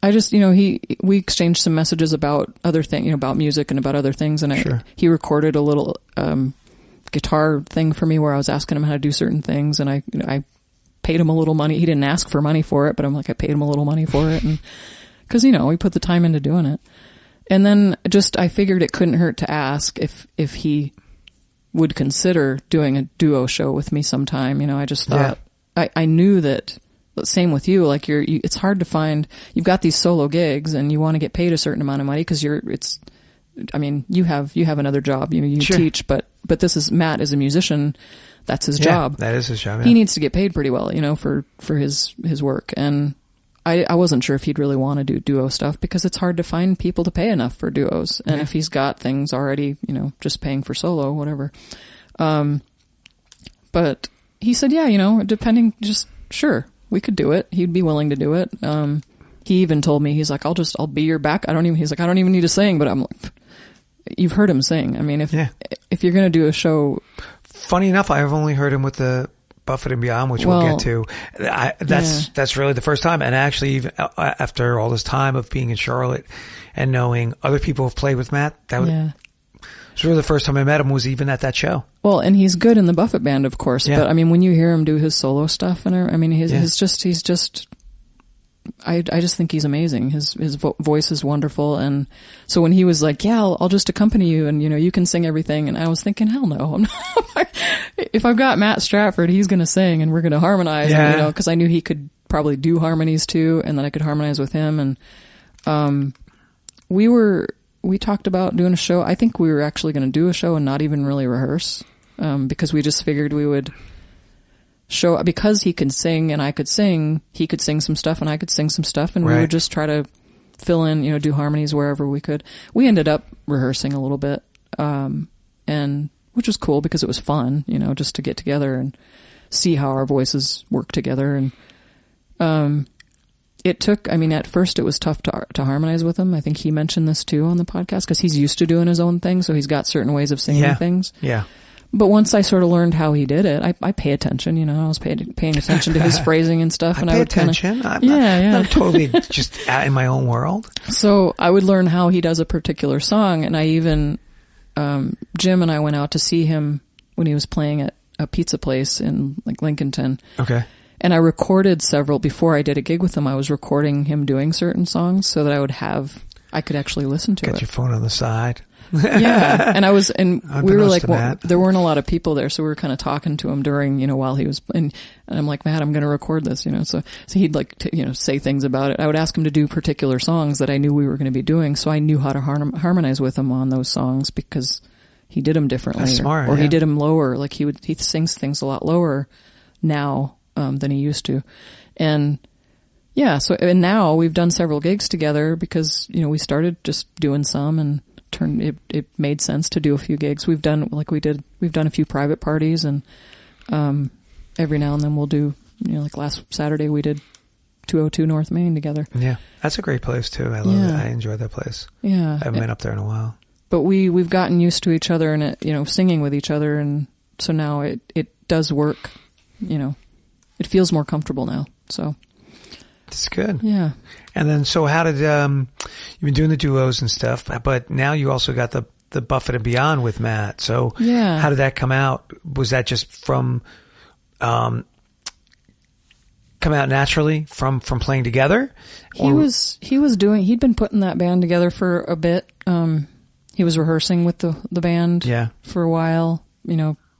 I just, we exchanged some messages about other things, about music and about other things, and he recorded a little guitar thing for me where I was asking him how to do certain things, and I paid him a little money. He didn't ask for money for it, but I'm like, I paid him a little money for it, and because we put the time into doing it. And then I figured it couldn't hurt to ask if he would consider doing a duo show with me sometime. I just thought, I knew that, same with you, like it's hard to find, you've got these solo gigs and you want to get paid a certain amount of money because you have another job, you sure. teach, but Matt is a musician. That's his job. That is his job. Yeah. He needs to get paid pretty well, for his work. And I wasn't sure if he'd really want to do duo stuff because it's hard to find people to pay enough for duos. And if he's got things already, just paying for solo, whatever. But he said, depending, just sure, we could do it. He'd be willing to do it. He even told me, he's like, I'll be your back. I don't even need to sing, but I'm like, you've heard him sing. I mean, if you're going to do a show. Funny enough, I've only heard him with the Buffett and Beyond, which we'll get to. That's really the first time. And actually, even after all this time of being in Charlotte and knowing other people have played with Matt, it was really the first time I met him was even at that show. Well, and he's good in the Buffett band, of course. Yeah. But I mean, when you hear him do his solo stuff, and he's just. I just think he's amazing. His voice is wonderful. And so when he was like, I'll just accompany you and, you can sing everything. And I was thinking, hell no. I'm not, if I've got Matt Stratford, he's going to sing and we're going to harmonize, cause I knew he could probably do harmonies too. And then I could harmonize with him. And, we talked about doing a show. I think we were actually going to do a show and not even really rehearse, because we just figured we would show, because he could sing and I could sing, he could sing some stuff and I could sing some stuff, and we would just try to fill in, do harmonies wherever we could. We ended up rehearsing a little bit, and which was cool because it was fun, just to get together and see how our voices work together. And it took, at first it was tough to harmonize with him. I think he mentioned this too on the podcast because he's used to doing his own thing, so he's got certain ways of singing things. Yeah. But once I sort of learned how he did it, I pay attention, I was paying attention to his phrasing and stuff. And I would attention. I'm totally just out in my own world. So I would learn how he does a particular song. And I even, Jim and I went out to see him when he was playing at a pizza place in like Lincolnton. Okay. And I recorded several, before I did a gig with him, I was recording him doing certain songs so that I could actually listen to it. Got your phone on the side. Yeah. And we were like, there weren't a lot of people there. So we were kind of talking to him during, while he was playing. And I'm like, Matt, I'm going to record this, so he'd like to, say things about it. I would ask him to do particular songs that I knew we were going to be doing. So I knew how to harmonize with him on those songs because he did them differently. That's smart. Or he did them lower. Like he sings things a lot lower now, than he used to. And and now we've done several gigs together because, we started just doing some and it made sense to do a few gigs. We've done a few private parties, and every now and then we'll do, like last Saturday we did 202 North Main together. Yeah. That's a great place too. I love it. I enjoyed that place. Yeah. I haven't been up there in a while. But we've gotten used to each other and singing with each other, and so now it does work, it feels more comfortable now. So it's good. Yeah. And then, so how did, you've been doing the duos and stuff, but now you also got the Buffett and Beyond with Matt. So how did that come out? Was that just come out naturally from playing together? He'd been putting that band together for a bit. He was rehearsing with the band for a while,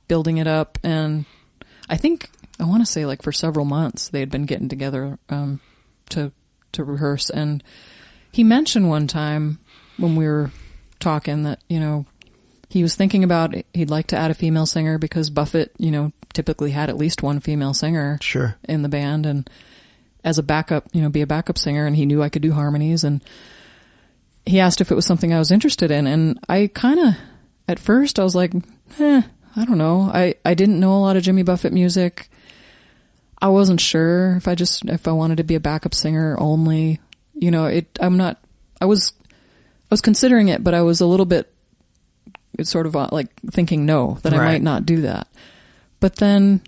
building it up. And I want to say like for several months they had been getting together, to rehearse. And he mentioned one time when we were talking that, he was thinking about he'd like to add a female singer because Buffett, typically had at least one female singer in the band, and as a backup, be a backup singer. And he knew I could do harmonies, and he asked if it was something I was interested in. And I kind of, at first I was like, I don't know. I didn't know a lot of Jimmy Buffett music. I wasn't sure if I wanted to be a backup singer only, I was considering it, but I was a little bit sort of like thinking that I might not do that. But then,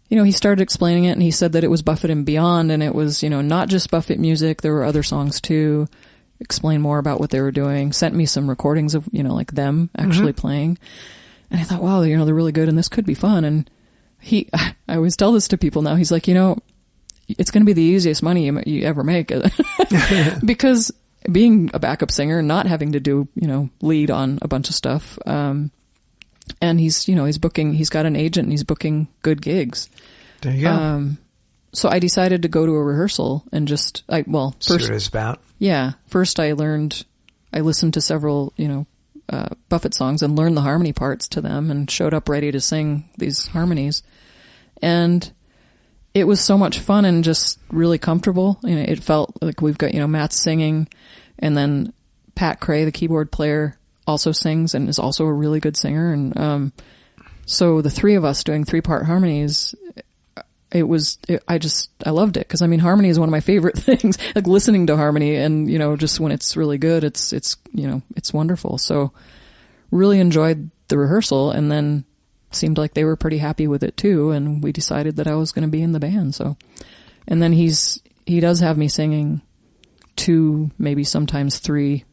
he started explaining it, and he said that it was Buffett and Beyond, and it was, not just Buffett music. There were other songs too. Explain more about what they were doing. Sent me some recordings of, like them actually playing. And I thought, wow, you know, they're really good and this could be fun. And I always tell this to people now. He's like, you know, it's going to be the easiest money you ever make. Because being a backup singer, not having to do, you know, lead on a bunch of stuff. And he's got an agent and he's booking good gigs. There you go. So I decided to go to a rehearsal and first, see what it's about. Yeah. First I listened to several, you know, Buffett songs and learned the harmony parts to them and showed up ready to sing these harmonies. And it was so much fun and just really comfortable. You know, it felt like we've got, you know, Matt's singing, and then Pat Cray, the keyboard player, also sings and is also a really good singer. And, so the three of us doing 3-part harmonies, I loved it. 'Cause I mean, harmony is one of my favorite things, like listening to harmony, and, you know, just when it's really good, it's, you know, it's wonderful. So really enjoyed the rehearsal, and then seemed like they were pretty happy with it too. And we decided that I was going to be in the band. So, and then he does have me singing 2, maybe sometimes 3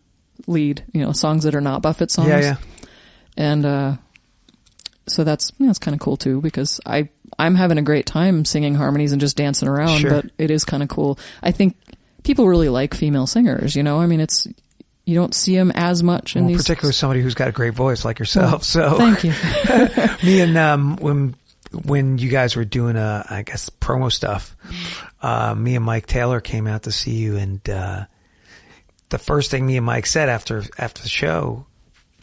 lead, you know, songs that are not Buffett songs. Yeah. And, so that's kind of cool too, because I'm having a great time singing harmonies and just dancing around, Sure. But it is kind of cool. I think people really like female singers, you know, I mean, you don't see them as much in these. Particularly somebody who's got a great voice like yourself. Well, so thank you. me and, when you guys were doing, I guess promo stuff, me and Mike Taylor came out to see you, and, the first thing me and Mike said after the show,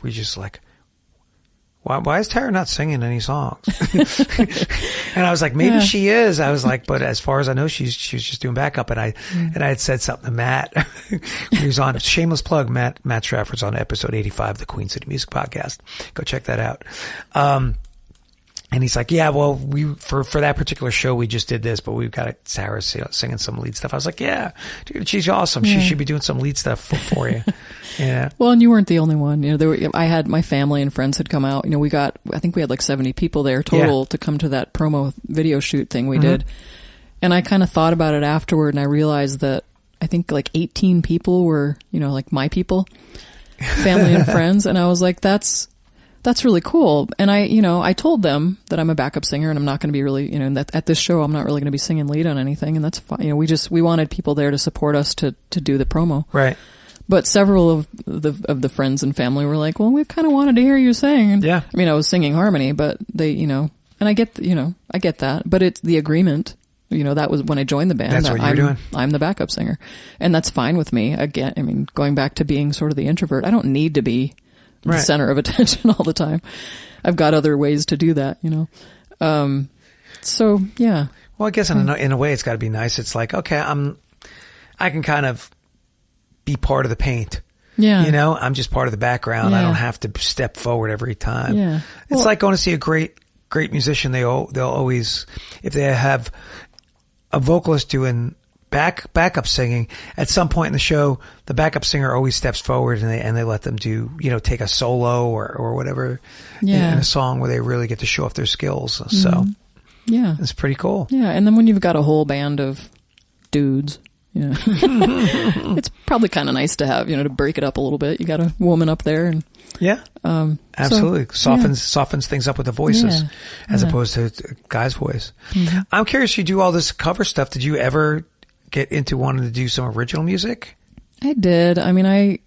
we just like, why is Tara not singing any songs? And I was like, maybe she is. I was like, but as far as I know, she was just doing backup. And I had said something to Matt. He was on, shameless plug, Matt Strafford's on episode 85 of the Queen City Music Podcast. Go check that out. And he's like, yeah, well, for that particular show, we just did this, but we've got Sarah singing some lead stuff. I was like, yeah, dude, she's awesome. Yeah. She should be doing some lead stuff for you. Yeah. Well, and you weren't the only one. You know, I had my family and friends had come out. You know, I think we had like 70 people there total to come to that promo video shoot thing we did. And I kind of thought about it afterward, and I realized that I think like 18 people were, you know, like my people, family and friends. And I was like, that's really cool. And I told them that I'm a backup singer and I'm not going to be really, you know, that at this show, I'm not really going to be singing lead on anything. And that's fine. You know, we wanted people there to support us to do the promo. Right. But several of the friends and family were like, well, we kind of wanted to hear you sing. And, yeah. I mean, I was singing harmony, but they, you know, and I get that, but it's the agreement. You know, that was when I joined the band. That's what you're doing. I'm the backup singer, and that's fine with me. Again, I mean, going back to being sort of the introvert, I don't need to be the center of attention all the time. I've got other ways to do that, you know? So yeah. Well, I guess in a way it's got to be nice. It's like, okay, I can kind of be part of the paint. Yeah. You know, I'm just part of the background. Yeah. I don't have to step forward every time. Yeah. It's like going to see a great musician. They'll always, if they have a vocalist doing backup singing, at some point in the show, the backup singer always steps forward and they let them do, you know, take a solo or whatever in a song where they really get to show off their skills. So yeah, it's pretty cool. Yeah. And then when you've got a whole band of dudes, you know, it's probably kind of nice to have, you know, to break it up a little bit. You got a woman up there and absolutely. Softens things up with the voices as opposed to a guy's voice. Mm-hmm. I'm curious, you do all this cover stuff. Did you ever get into wanting to do some original music? I did. I mean, I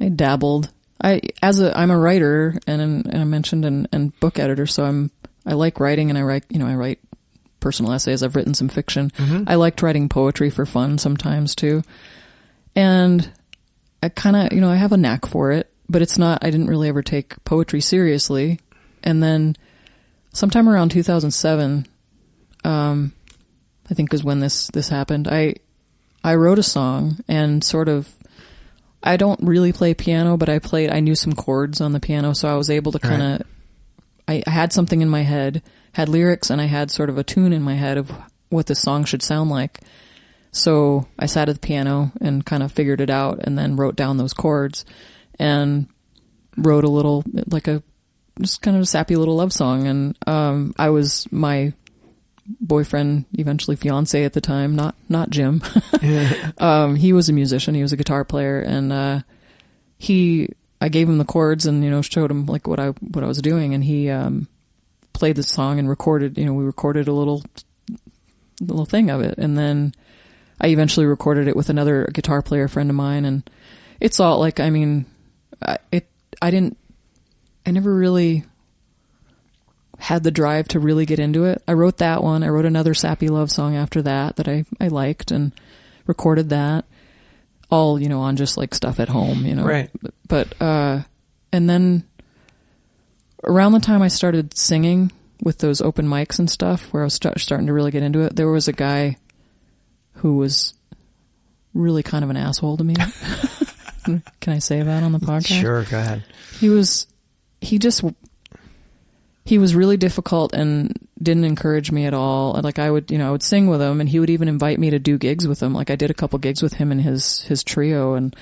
dabbled. I'm a writer and I mentioned and book editor, so I like writing, and I write personal essays. I've written some fiction. Mm-hmm. I liked writing poetry for fun sometimes too. And I kind of, you know, I have a knack for it, but I didn't really ever take poetry seriously. And then sometime around 2007, I think is when this happened. I wrote a song and sort of, I don't really play piano, but I knew some chords on the piano. So I was able to kind of, I had something in my head, had lyrics, and I had sort of a tune in my head of what the song should sound like. So I sat at the piano and kind of figured it out, and then wrote down those chords and wrote a little, like just kind of a sappy little love song. And I was my boyfriend, eventually fiance at the time, not Jim. He was a musician. He was a guitar player, and he I gave him the chords and, showed him like what I was doing, and he played the song and recorded, we recorded a little thing of it. And then I eventually recorded it with another guitar player friend of mine, and it's all like, I never really had the drive to really get into it. I wrote that one. I wrote another sappy love song after that I liked, and recorded that all, on just like stuff at home, Right. But, and then around the time I started singing with those open mics and stuff, where I was starting to really get into it, there was a guy who was really kind of an asshole to me. Can I say that on the podcast? Sure, go ahead. He was really difficult and didn't encourage me at all. Like I would sing with him, and he would even invite me to do gigs with him. Like I did a couple gigs with him and his trio, and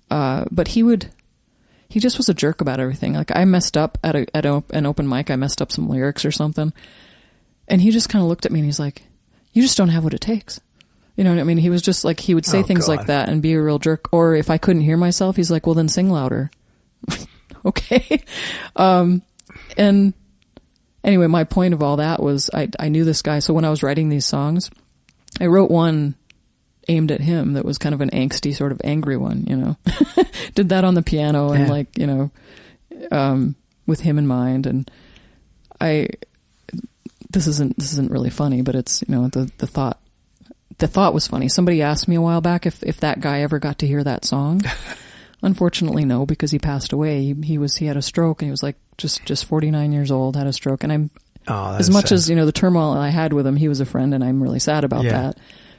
but he just was a jerk about everything. Like I messed up at an open mic. I messed up some lyrics or something, and he just kind of looked at me and he's like, "You just don't have what it takes." You know what I mean? He was just like, he would say things like that and be a real jerk. Or if I couldn't hear myself, he's like, "Well, then sing louder." Okay. And anyway, my point of all that was I knew this guy. So when I was writing these songs, I wrote one aimed at him that was kind of an angsty, sort of angry one, Did that on the piano and with him in mind. And this isn't really funny, but it's, the thought was funny. Somebody asked me a while back if that guy ever got to hear that song. Unfortunately, no, because he passed away. He had a stroke, and he was like just 49 years old, had a stroke. And as much as, the turmoil I had with him, he was a friend, and I'm really sad about that.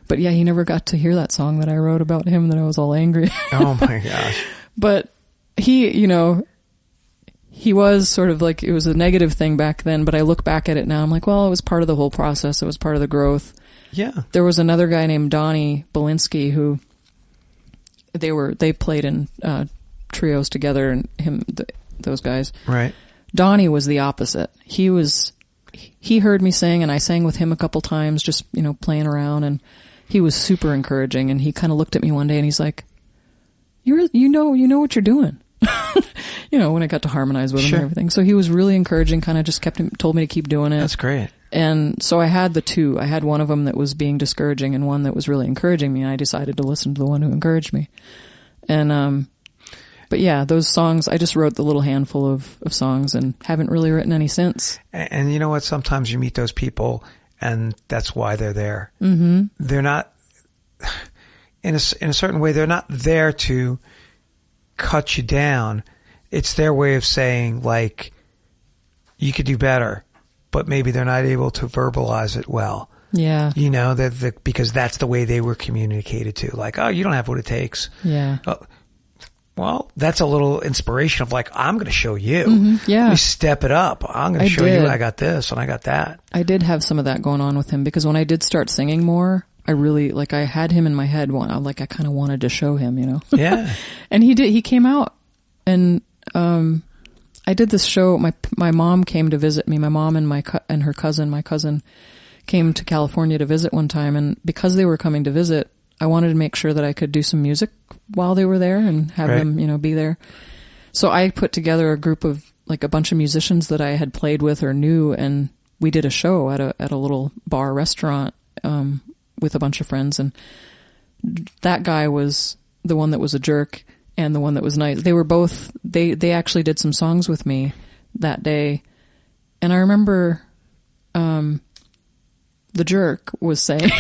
But yeah, he never got to hear that song that I wrote about him, that I was all angry. Oh my gosh. But he was sort of like, it was a negative thing back then, but I look back at it now, I'm like, well, it was part of the whole process. It was part of the growth. Yeah. There was another guy named Donnie Belinsky who they played in trios together, and those guys. Right. Donnie was the opposite. He heard me sing, and I sang with him a couple times, just, playing around, and he was super encouraging, and he kind of looked at me one day and he's like, you know what you're doing. When I got to harmonize with him and everything. So he was really encouraging, kind of just told me to keep doing it. That's great. And so I had the two. I had one of them that was being discouraging and one that was really encouraging me. And I decided to listen to the one who encouraged me. And, but yeah, those songs, I just wrote the little handful of songs and haven't really written any since. And you know what? Sometimes you meet those people and that's why they're there. Mm-hmm. They're not, in a certain way, they're not there to cut you down. It's their way of saying, like, you could do better, but maybe they're not able to verbalize it well. Yeah. Because that's the way they were communicated to. Like, oh, you don't have what it takes. Yeah. Well, that's a little inspiration of like, I'm going to show you. Mm-hmm. Yeah. Let me step it up. I'm going to show you I got this and I got that. I did have some of that going on with him, because when I did start singing more, I really, like, I had him in my head. I kind of wanted to show him, Yeah. And he came out, and I did this show. My mom came to visit me. My mom and my cousin came to California to visit one time, and because they were coming to visit, I wanted to make sure that I could do some music while they were there and have them, be there. So I put together a group of, like, a bunch of musicians that I had played with or knew, and we did a show at a little bar restaurant with a bunch of friends, and that guy was the one that was a jerk and the one that was nice. They were both, they actually did some songs with me that day. And I remember, the jerk was saying,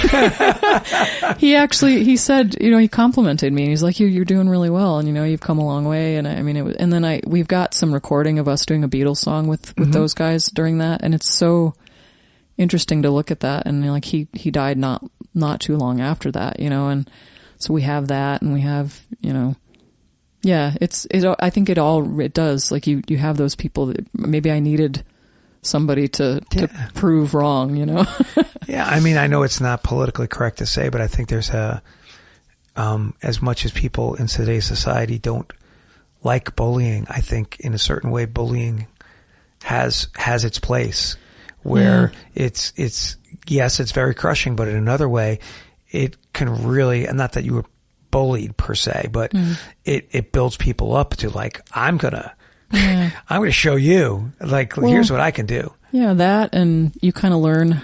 he said, he complimented me, and he's like, you're doing really well. And, you've come a long way. And we've got some recording of us doing a Beatles song with those guys during that. And it's so interesting to look at that. And like, he died not too long after that, and so we have that, and we have, yeah, I think it does. Like you have those people that maybe I needed somebody to prove wrong, Yeah. I mean, I know it's not politically correct to say, but I think there's as much as people in today's society don't like bullying, I think in a certain way, bullying has its place where it's yes, it's very crushing, but in another way, it can really, and not that you were bullied per se, but it builds people up to like, I'm going to show you, like, here's what I can do. Yeah, that, and you kind of learn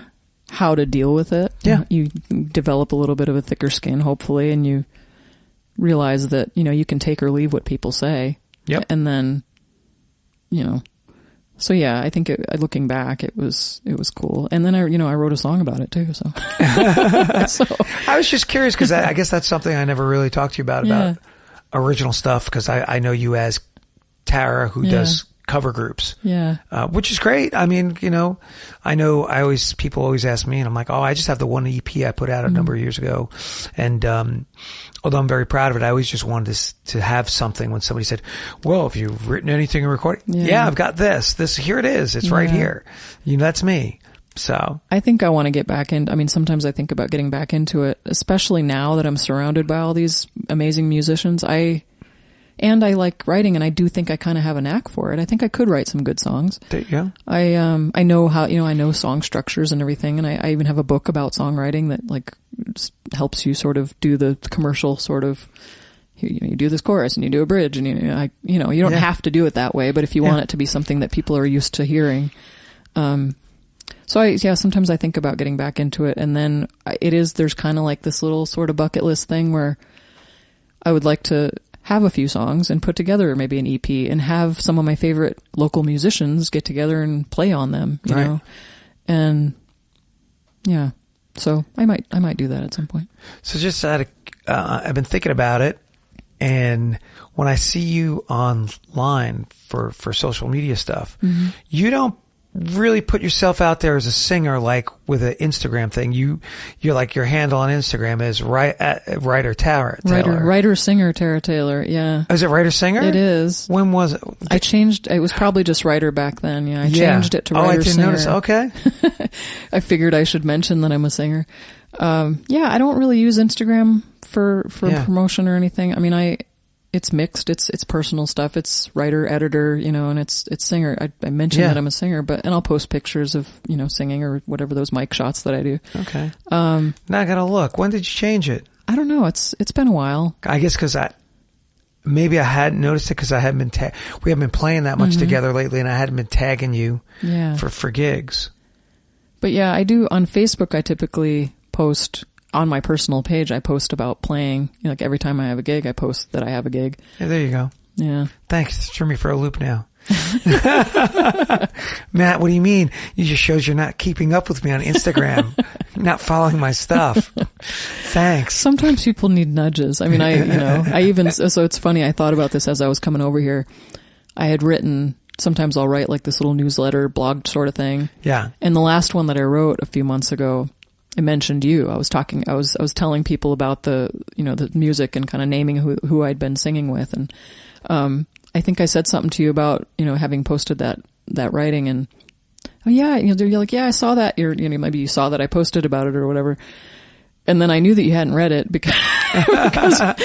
how to deal with it. Yeah. You develop a little bit of a thicker skin, hopefully, and you realize that, you can take or leave what people say. Yep. And then, so yeah, I think looking back, it was cool. And then I wrote a song about it too. So, I was just curious because I guess that's something I never really talked to you about original stuff. Cause I know you as Tara who does cover groups. Yeah. Which is great. I mean, I know people always ask me and I'm like, oh, I just have the one EP I put out a number of years ago. And, although I'm very proud of it, I always just wanted to have something when somebody said, well, have you written anything and recorded? Yeah, I've got this, here it is. It's right here. That's me. So I think I want to get back in. I mean, sometimes I think about getting back into it, especially now that I'm surrounded by all these amazing musicians. I like writing, and I do think I kind of have a knack for it. I think I could write some good songs. There you go. I know how, I know song structures and everything, and I even have a book about songwriting that like helps you sort of do the commercial sort of, you do this chorus and you do a bridge, and you don't have to do it that way, but if you want it to be something that people are used to hearing, so sometimes I think about getting back into it, and then there's kind of like this little sort of bucket list thing where I would like to have a few songs and put together maybe an EP and have some of my favorite local musicians get together and play on them, you know? And yeah, so I might do that at some point. So just I've been thinking about it, and when I see you online for social media stuff, you don't really put yourself out there as a singer, like with an Instagram thing. You're like, your handle on Instagram is writer Tara Taylor. Writer singer Tara Taylor. Yeah. Is it writer singer? It is. When was it? I changed. It was probably just writer back then. Yeah. I changed it to writer singer. I didn't notice. Okay. I figured I should mention that I'm a singer. I don't really use Instagram for promotion or anything. I mean, it's mixed. It's personal stuff. It's writer, editor, and it's singer. I mentioned that I'm a singer, and I'll post pictures of, singing or whatever, those mic shots that I do. Okay. Now I gotta look. When did you change it? I don't know. It's been a while. I guess because maybe I hadn't noticed it because I hadn't been we haven't been playing that much together lately, and I hadn't been tagging you for gigs. But yeah, I do on Facebook. I typically post on my personal page. I post about playing. Like every time I have a gig, I post that I have a gig. Yeah, there you go. Yeah. Thanks. Threw me for a loop now. Matt, what do you mean? You just shows you're not keeping up with me on Instagram, not following my stuff. Thanks. Sometimes people need nudges. I mean, so it's funny. I thought about this as I was coming over here. I had written, sometimes I'll write like this little newsletter, blog sort of thing. Yeah. And the last one that I wrote a few months ago, I mentioned you. I was telling people about the music and kind of naming who I'd been singing with. And, I think I said something to you about, having posted that writing, and, oh yeah, you're like, yeah, I saw that. Maybe you saw that I posted about it or whatever. And then I knew that you hadn't read it because I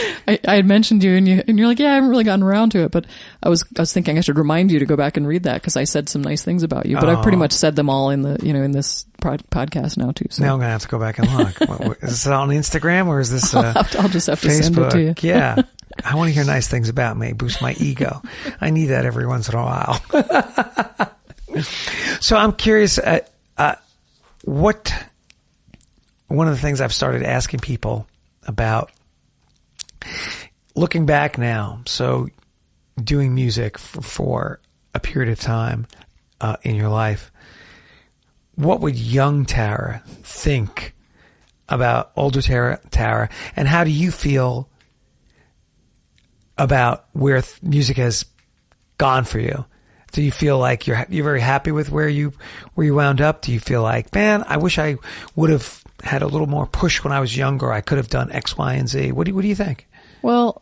had mentioned you, and you're like, yeah, I haven't really gotten around to it. But I was thinking I should remind you to go back and read that because I said some nice things about you. But I've pretty much said them all in in this podcast now too. So now I'm gonna have to go back and look. Is this on Instagram or is this I'll just have to Facebook? Send it to you. Yeah, I want to hear nice things about me, boost my ego. I need that every once in a while. So I'm curious, one of the things I've started asking people about, looking back now, so doing music for a period of time in your life, what would young Tara think about older Tara, and how do you feel about where music has gone for you? Do you feel like you're very happy with where you wound up? Do you feel like, man, I wish I would have had a little more push when I was younger. I could have done X, Y, and Z. What do you think? Well,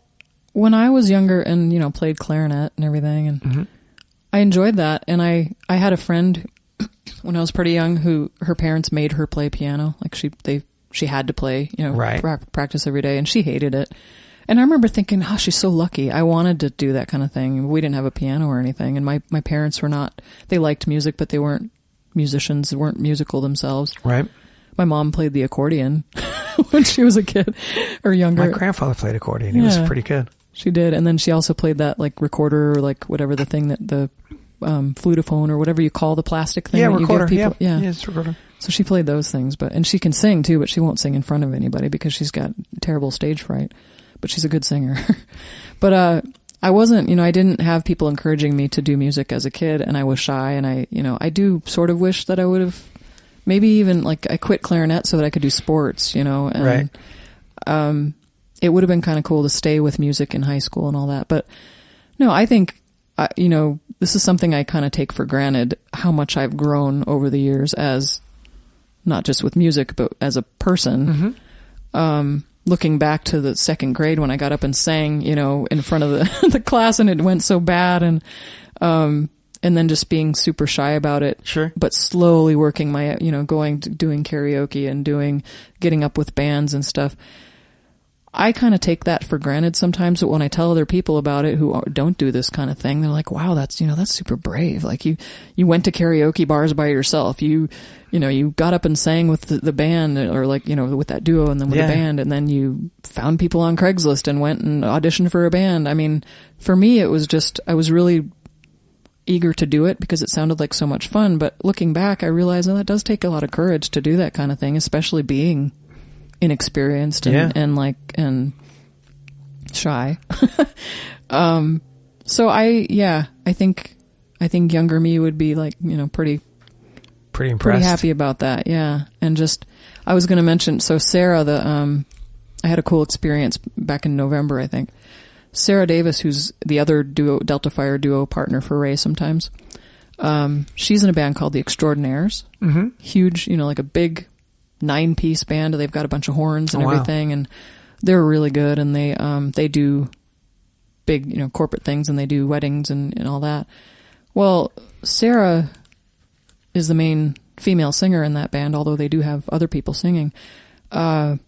when I was younger and, played clarinet and everything, and I enjoyed that. And I had a friend when I was pretty young who her parents made her play piano. Like she had to play, practice every day, and she hated it. And I remember thinking, oh, she's so lucky. I wanted to do that kind of thing. We didn't have a piano or anything. And my parents were not, they liked music, but they weren't musicians, they weren't musical themselves. Right. My mom played the accordion. when she was a kid or younger. My grandfather played accordion. He was pretty good. She did. And then she also played that like recorder or like whatever the thing that the flutophone or whatever you call the plastic thing. Yeah, that recorder. You give people. Yeah, it's a recorder. So she played those things, and she can sing too, but she won't sing in front of anybody because she's got terrible stage fright, but she's a good singer. But, I wasn't, I didn't have people encouraging me to do music as a kid, and I was shy, and I do sort of wish that I would have maybe even like I quit clarinet so that I could do sports, and, right. It would have been kind of cool to stay with music in high school and all that. But no, I think, this is something I kind of take for granted, how much I've grown over the years as not just with music, but as a person. Mm-hmm. Looking back to the second grade when I got up and sang, in front of the class and it went so bad and then just being super shy about it. Sure. But slowly working my, doing karaoke and getting up with bands and stuff. I kind of take that for granted sometimes, but when I tell other people about it who don't do this kind of thing, they're like, wow, that's super brave. Like you went to karaoke bars by yourself. You got up and sang with the band or like, with that duo and then with the band. And then you found people on Craigslist and went and auditioned for a band. I mean, for me, it was just, I was really eager to do it because it sounded like so much fun. But looking back, I realized that does take a lot of courage to do that kind of thing, especially being inexperienced and shy. So I think younger me would be like, pretty impressed, pretty happy about that. Yeah. And just, I was going to mention, so Sarah, I had a cool experience back in November, I think. Sarah Davis, who's the other Delta Fire duo partner for Ray sometimes. She's in a band called The Extraordinaires. Mm-hmm. Huge, like a big 9-piece band. They've got a bunch of horns and everything, and they're really good. And they do big, corporate things, and they do weddings and all that. Well, Sarah is the main female singer in that band, although they do have other people singing. The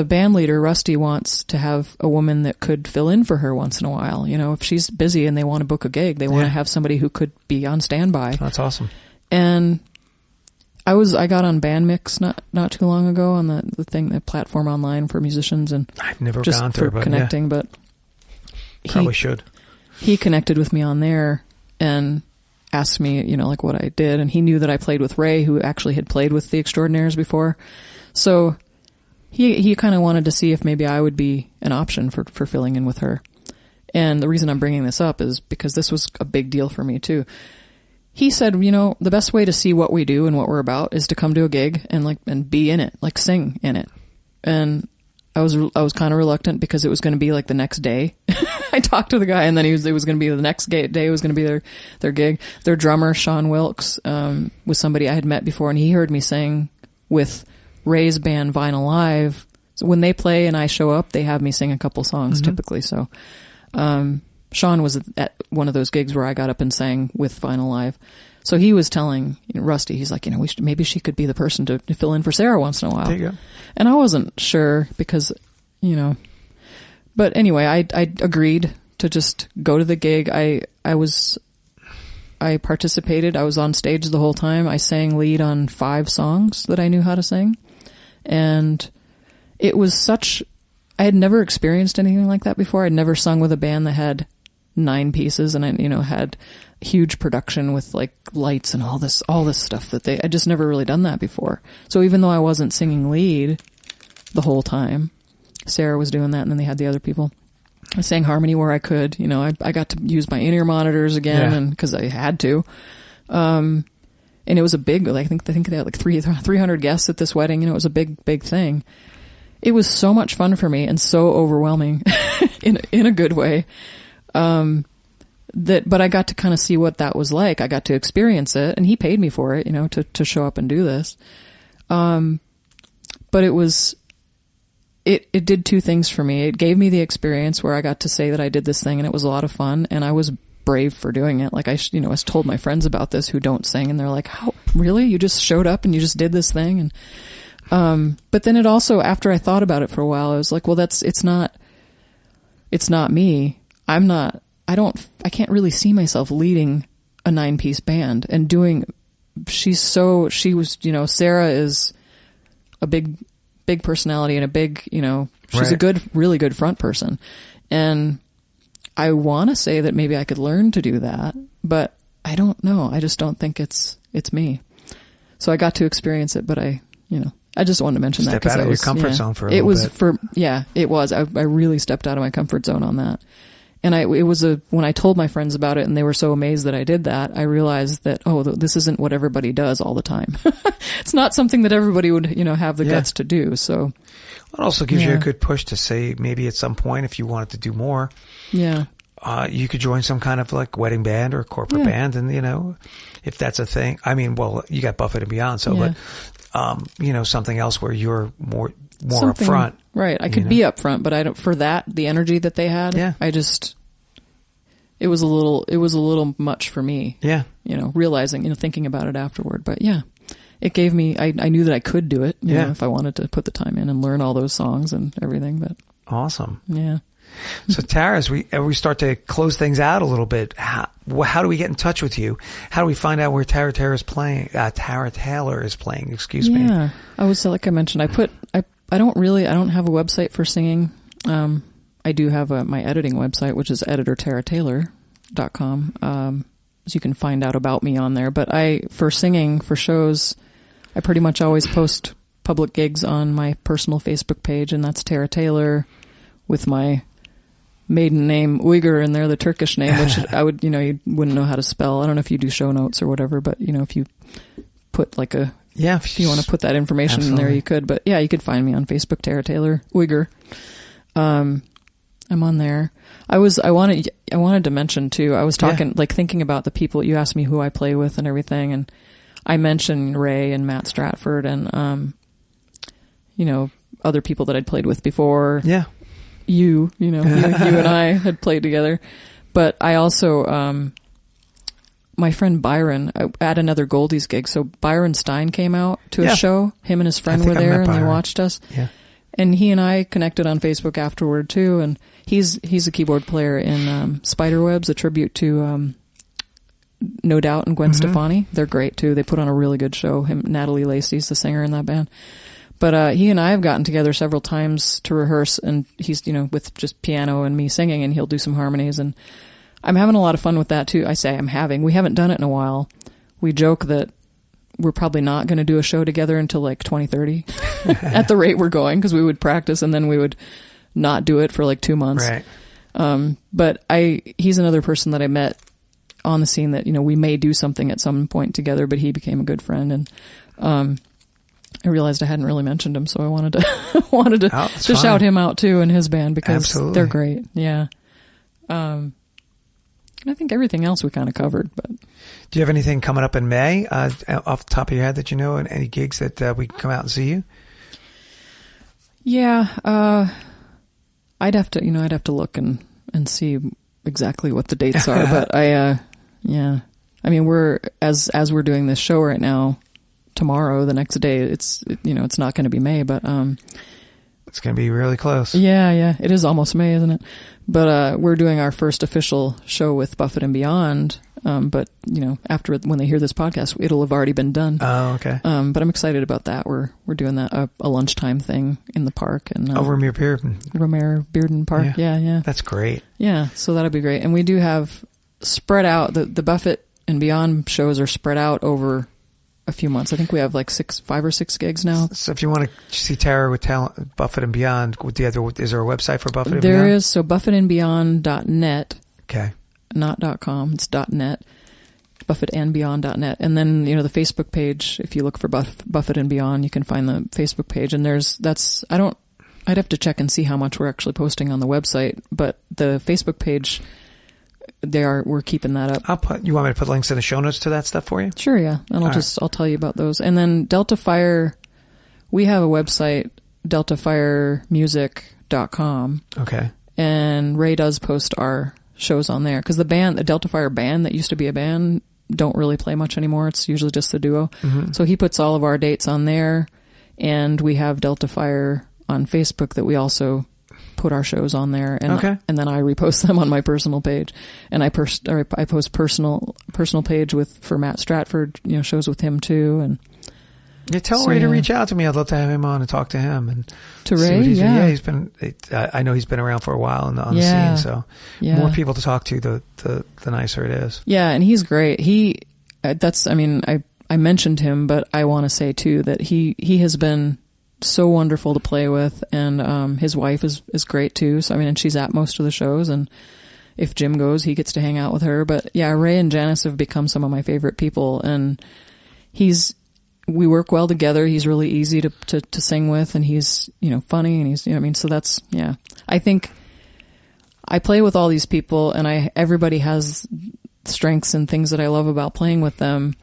band leader, Rusty, wants to have a woman that could fill in for her once in a while. If she's busy and they want to book a gig, they want to have somebody who could be on standby. That's awesome. And I got on Bandmix not too long ago on the platform online for musicians, and I've never just gone through, for connecting, but probably should. He connected with me on there and asked me, like what I did, and he knew that I played with Ray, who actually had played with the Extraordinaires before. So he kind of wanted to see if maybe I would be an option for filling in with her. And the reason I'm bringing this up is because this was a big deal for me too. He said, the best way to see what we do and what we're about is to come to a gig and be in it, like sing in it. And I was kind of reluctant because it was going to be like the next day. I talked to the guy, and then it was going to be the next day was going to be their gig. Their drummer, Sean Wilkes, was somebody I had met before, and he heard me sing with Ray's band Vinyl Live. So when they play and I show up, they have me sing a couple songs typically. So, Sean was at one of those gigs where I got up and sang with Vinyl Live. So he was telling Rusty, he's like, maybe she could be the person to fill in for Sarah once in a while. There you go. And I wasn't sure because, but anyway, I agreed to just go to the gig. I participated. I was on stage the whole time. I sang lead on 5 songs that I knew how to sing. And it was I had never experienced anything like that before. I'd never sung with a band that had 9 pieces, and I, had huge production with like lights and all this stuff I just never really done that before. So even though I wasn't singing lead the whole time, Sarah was doing that, and then they had the other people. I sang harmony where I could, I got to use my in-ear monitors again, and cause I had to. And it was a big, I think they had like 300 guests at this wedding. It was a big thing. It was so much fun for me and so overwhelming in a good way. But I got to kind of see what that was like. I got to experience it, and he paid me for it, to show up and do this. But it did 2 things for me. It gave me the experience where I got to say that I did this thing, and it was a lot of fun, and I was brave for doing it. Like I told my friends about this who don't sing, and they're like, how, really? You just showed up and you just did this thing? And, but then it also, after I thought about it for a while, I was like, well, it's not me. I can't really see myself leading a 9-piece band and doing, Sarah is a big personality and a big, she's Right. really good front person. And I want to say that maybe I could learn to do that, but I don't know. I just don't think it's me. So I got to experience it, but I just wanted to mention Step that. out of your comfort zone for a little bit. It was. I really stepped out of my comfort zone on that. And when I told my friends about it and they were so amazed that I did that, I realized that, this isn't what everybody does all the time. It's not something that everybody would, have the guts to do. So it also gives you a good push to say maybe at some point, if you wanted to do more, you could join some kind of like wedding band or corporate band. And, if that's a thing, I mean, well, you got Buffett and Beyond. So, but, something else where you're more upfront. Right. I could be upfront, but I don't, for that, the energy that they had, it was a little much for me. Yeah. Realizing, thinking about it afterward. But it gave me, I knew that I could do it, if I wanted to put the time in and learn all those songs and everything. But awesome. Yeah. So Tara, as we start to close things out a little bit, how do we get in touch with you? How do we find out where Tara Taylor is playing? Excuse me. Yeah. I was, like I mentioned, I don't have a website for singing. I do have my editing website, which is editortarataylor.com. So you can find out about me on there. But for singing, for shows, I pretty much always post public gigs on my personal Facebook page, and that's Tara Taylor with my maiden name Uyghur in there, the Turkish name, which I would, you wouldn't know how to spell. I don't know if you do show notes or whatever, but if you put like if you want to put that information in there, you could. But you could find me on Facebook, Tara Taylor Uyghur. I'm on there. I wanted to mention too, I was talking, thinking about the people, you asked me who I play with and everything. And I mentioned Ray and Matt Stratford and, other people that I'd played with before. Yeah. You and I had played together. But I also, my friend Byron at another Goldies gig. So Byron Stein came out to a show. Him and his friend were there and they watched us. Yeah. And he and I connected on Facebook afterward too. And he's a keyboard player in Spiderwebs, a tribute to No Doubt and Gwen Stefani. They're great too. They put on a really good show. Natalie Lacey's the singer in that band. But he and I have gotten together several times to rehearse, and he's, with just piano and me singing, and he'll do some harmonies, and I'm having a lot of fun with that too. We haven't done it in a while. We joke that we're probably not going to do a show together until like 2030 at the rate we're going, because we would practice and then we would not do it for like 2 months. Right. But he's another person that I met on the scene that, we may do something at some point together, but he became a good friend. And, I realized I hadn't really mentioned him, so I wanted to shout him out too in his band, because they're great. Yeah. I think everything else we kind of covered, but. Do you have anything coming up in May, off the top of your head that and any gigs that we can come out and see you? Yeah. I'd have to look and see exactly what the dates are, but I mean, we're doing this show right now, tomorrow, the next day, it's not going to be May, but it's going to be really close. Yeah, it is almost May, isn't it? But we're doing our first official show with Buffett and Beyond. But after, when they hear this podcast, it'll have already been done. Oh, okay. But I'm excited about that. We're doing that a lunchtime thing in the park, and Romare Bearden Park. Yeah. That's great. Yeah, so that'll be great. And we do have spread out the Buffett and Beyond shows are spread out over a few months. I think we have like 5 or 6 gigs now. So if you want to see Tara with Buffett and Beyond, is there a website for Buffett and Beyond? There is. So buffettandbeyond.net. Okay. Not .com. It's .net. buffettandbeyond.net. And then, the Facebook page, if you look for Buffett and Beyond, you can find the Facebook page. And I'd have to check and see how much we're actually posting on the website, but the Facebook page, we're keeping that up. You want me to put links in the show notes to that stuff for you? Sure, yeah. And I'll tell you about those. And then Delta Fire, we have a website, deltafiremusic.com. Okay. And Ray does post our shows on there, because the Delta Fire band that used to be a band don't really play much anymore. It's usually just the duo. Mm-hmm. So he puts all of our dates on there, and we have Delta Fire on Facebook that we also put our shows on there, and and then I repost them on my personal page, and I post personal page for Matt Stratford, shows with him too, and Yeah, tell Ray to reach out to me. I'd love to have him on and talk to him. And to Ray, he's been. I know he's been around for a while on the scene. So more people to talk to, the nicer it is. Yeah, and he's great. I mentioned him, but I want to say too that he has been so wonderful to play with, and his wife is great too. So and she's at most of the shows, and if Jim goes, he gets to hang out with her. But yeah, Ray and Janice have become some of my favorite people, and we work well together. He's really easy to sing with, and he's, funny, and he's, so that's, I think I play with all these people, and everybody has strengths and things that I love about playing with them.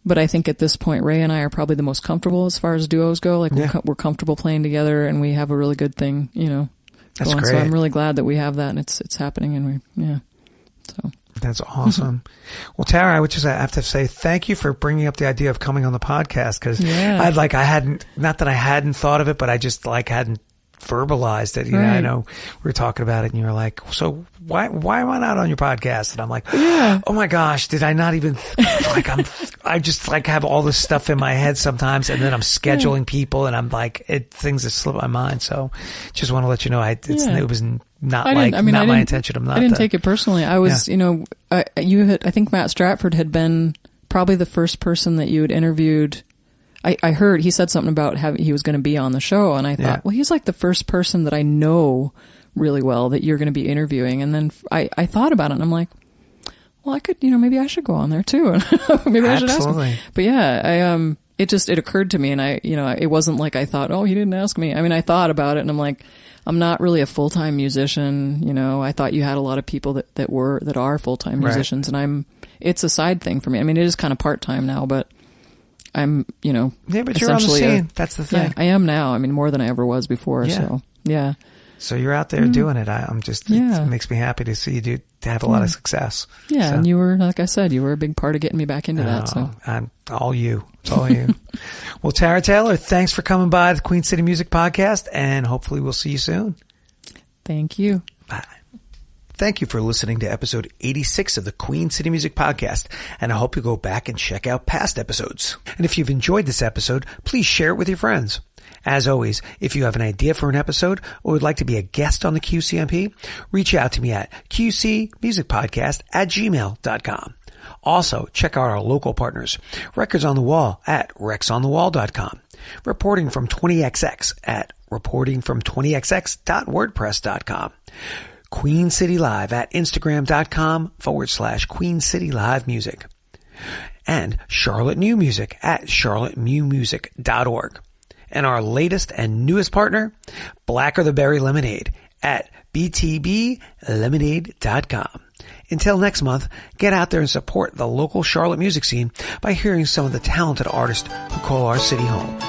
But I think at this point, Ray and I are probably the most comfortable as far as duos go. Like we're comfortable playing together, and we have a really good thing, That's going. great. So I'm really glad that we have that, and it's happening, and so. That's awesome. Well, Tara, I would just have to say thank you for bringing up the idea of coming on the podcast, because not that I hadn't thought of it, but I just hadn't verbalized it. I know we were talking about it, and you were like, so why am I not on your podcast? And I'm like, oh my gosh, did I not even I just have all this stuff in my head sometimes, and then I'm scheduling people, and I'm things that slip my mind. So just want to let you know, it was not my intention. I didn't take it personally. I was, I think Matt Stratford had been probably the first person that you had interviewed. I heard he said something about he was going to be on the show, and I thought, well, he's like the first person that I know really well that you're going to be interviewing. And then I thought about it, and I'm like, well, I could, maybe I should go on there too. Maybe I should ask him. But it occurred to me, and it wasn't like I thought, oh, he didn't ask me. I thought about it, and I'm like, I'm not really a full-time musician. I thought you had a lot of people that are full-time musicians, and it's a side thing for me. It is kind of part-time now, but I'm, but you're on the scene. That's the thing. Yeah, I am now. More than I ever was before. Yeah. So, yeah. So you're out there doing it. It makes me happy to see you to have a lot of success. Yeah. So. And you were, like I said, you were a big part of getting me back into that. So I'm all you. It's all you. Well, Tara Taylor, thanks for coming by the Queen City Music Podcast, and hopefully we'll see you soon. Thank you. Bye. Thank you for listening to episode 86 of the Queen City Music Podcast, and I hope you go back and check out past episodes. And if you've enjoyed this episode, please share it with your friends. As always, if you have an idea for an episode or would like to be a guest on the QCMP, reach out to me at qcmusicpodcast@gmail.com. Also, check out our local partners, Records on the Wall at rexonthewall.com, Reporting from 20XX at reportingfrom20xx.wordpress.com, Queen City Live at Instagram.com/Queen City Live Music, and Charlotte New Music at charlottenewmusic.org. And our latest and newest partner, Blacker the Berry Lemonade at btblemonade.com. Until next month, get out there and support the local Charlotte music scene by hearing some of the talented artists who call our city home.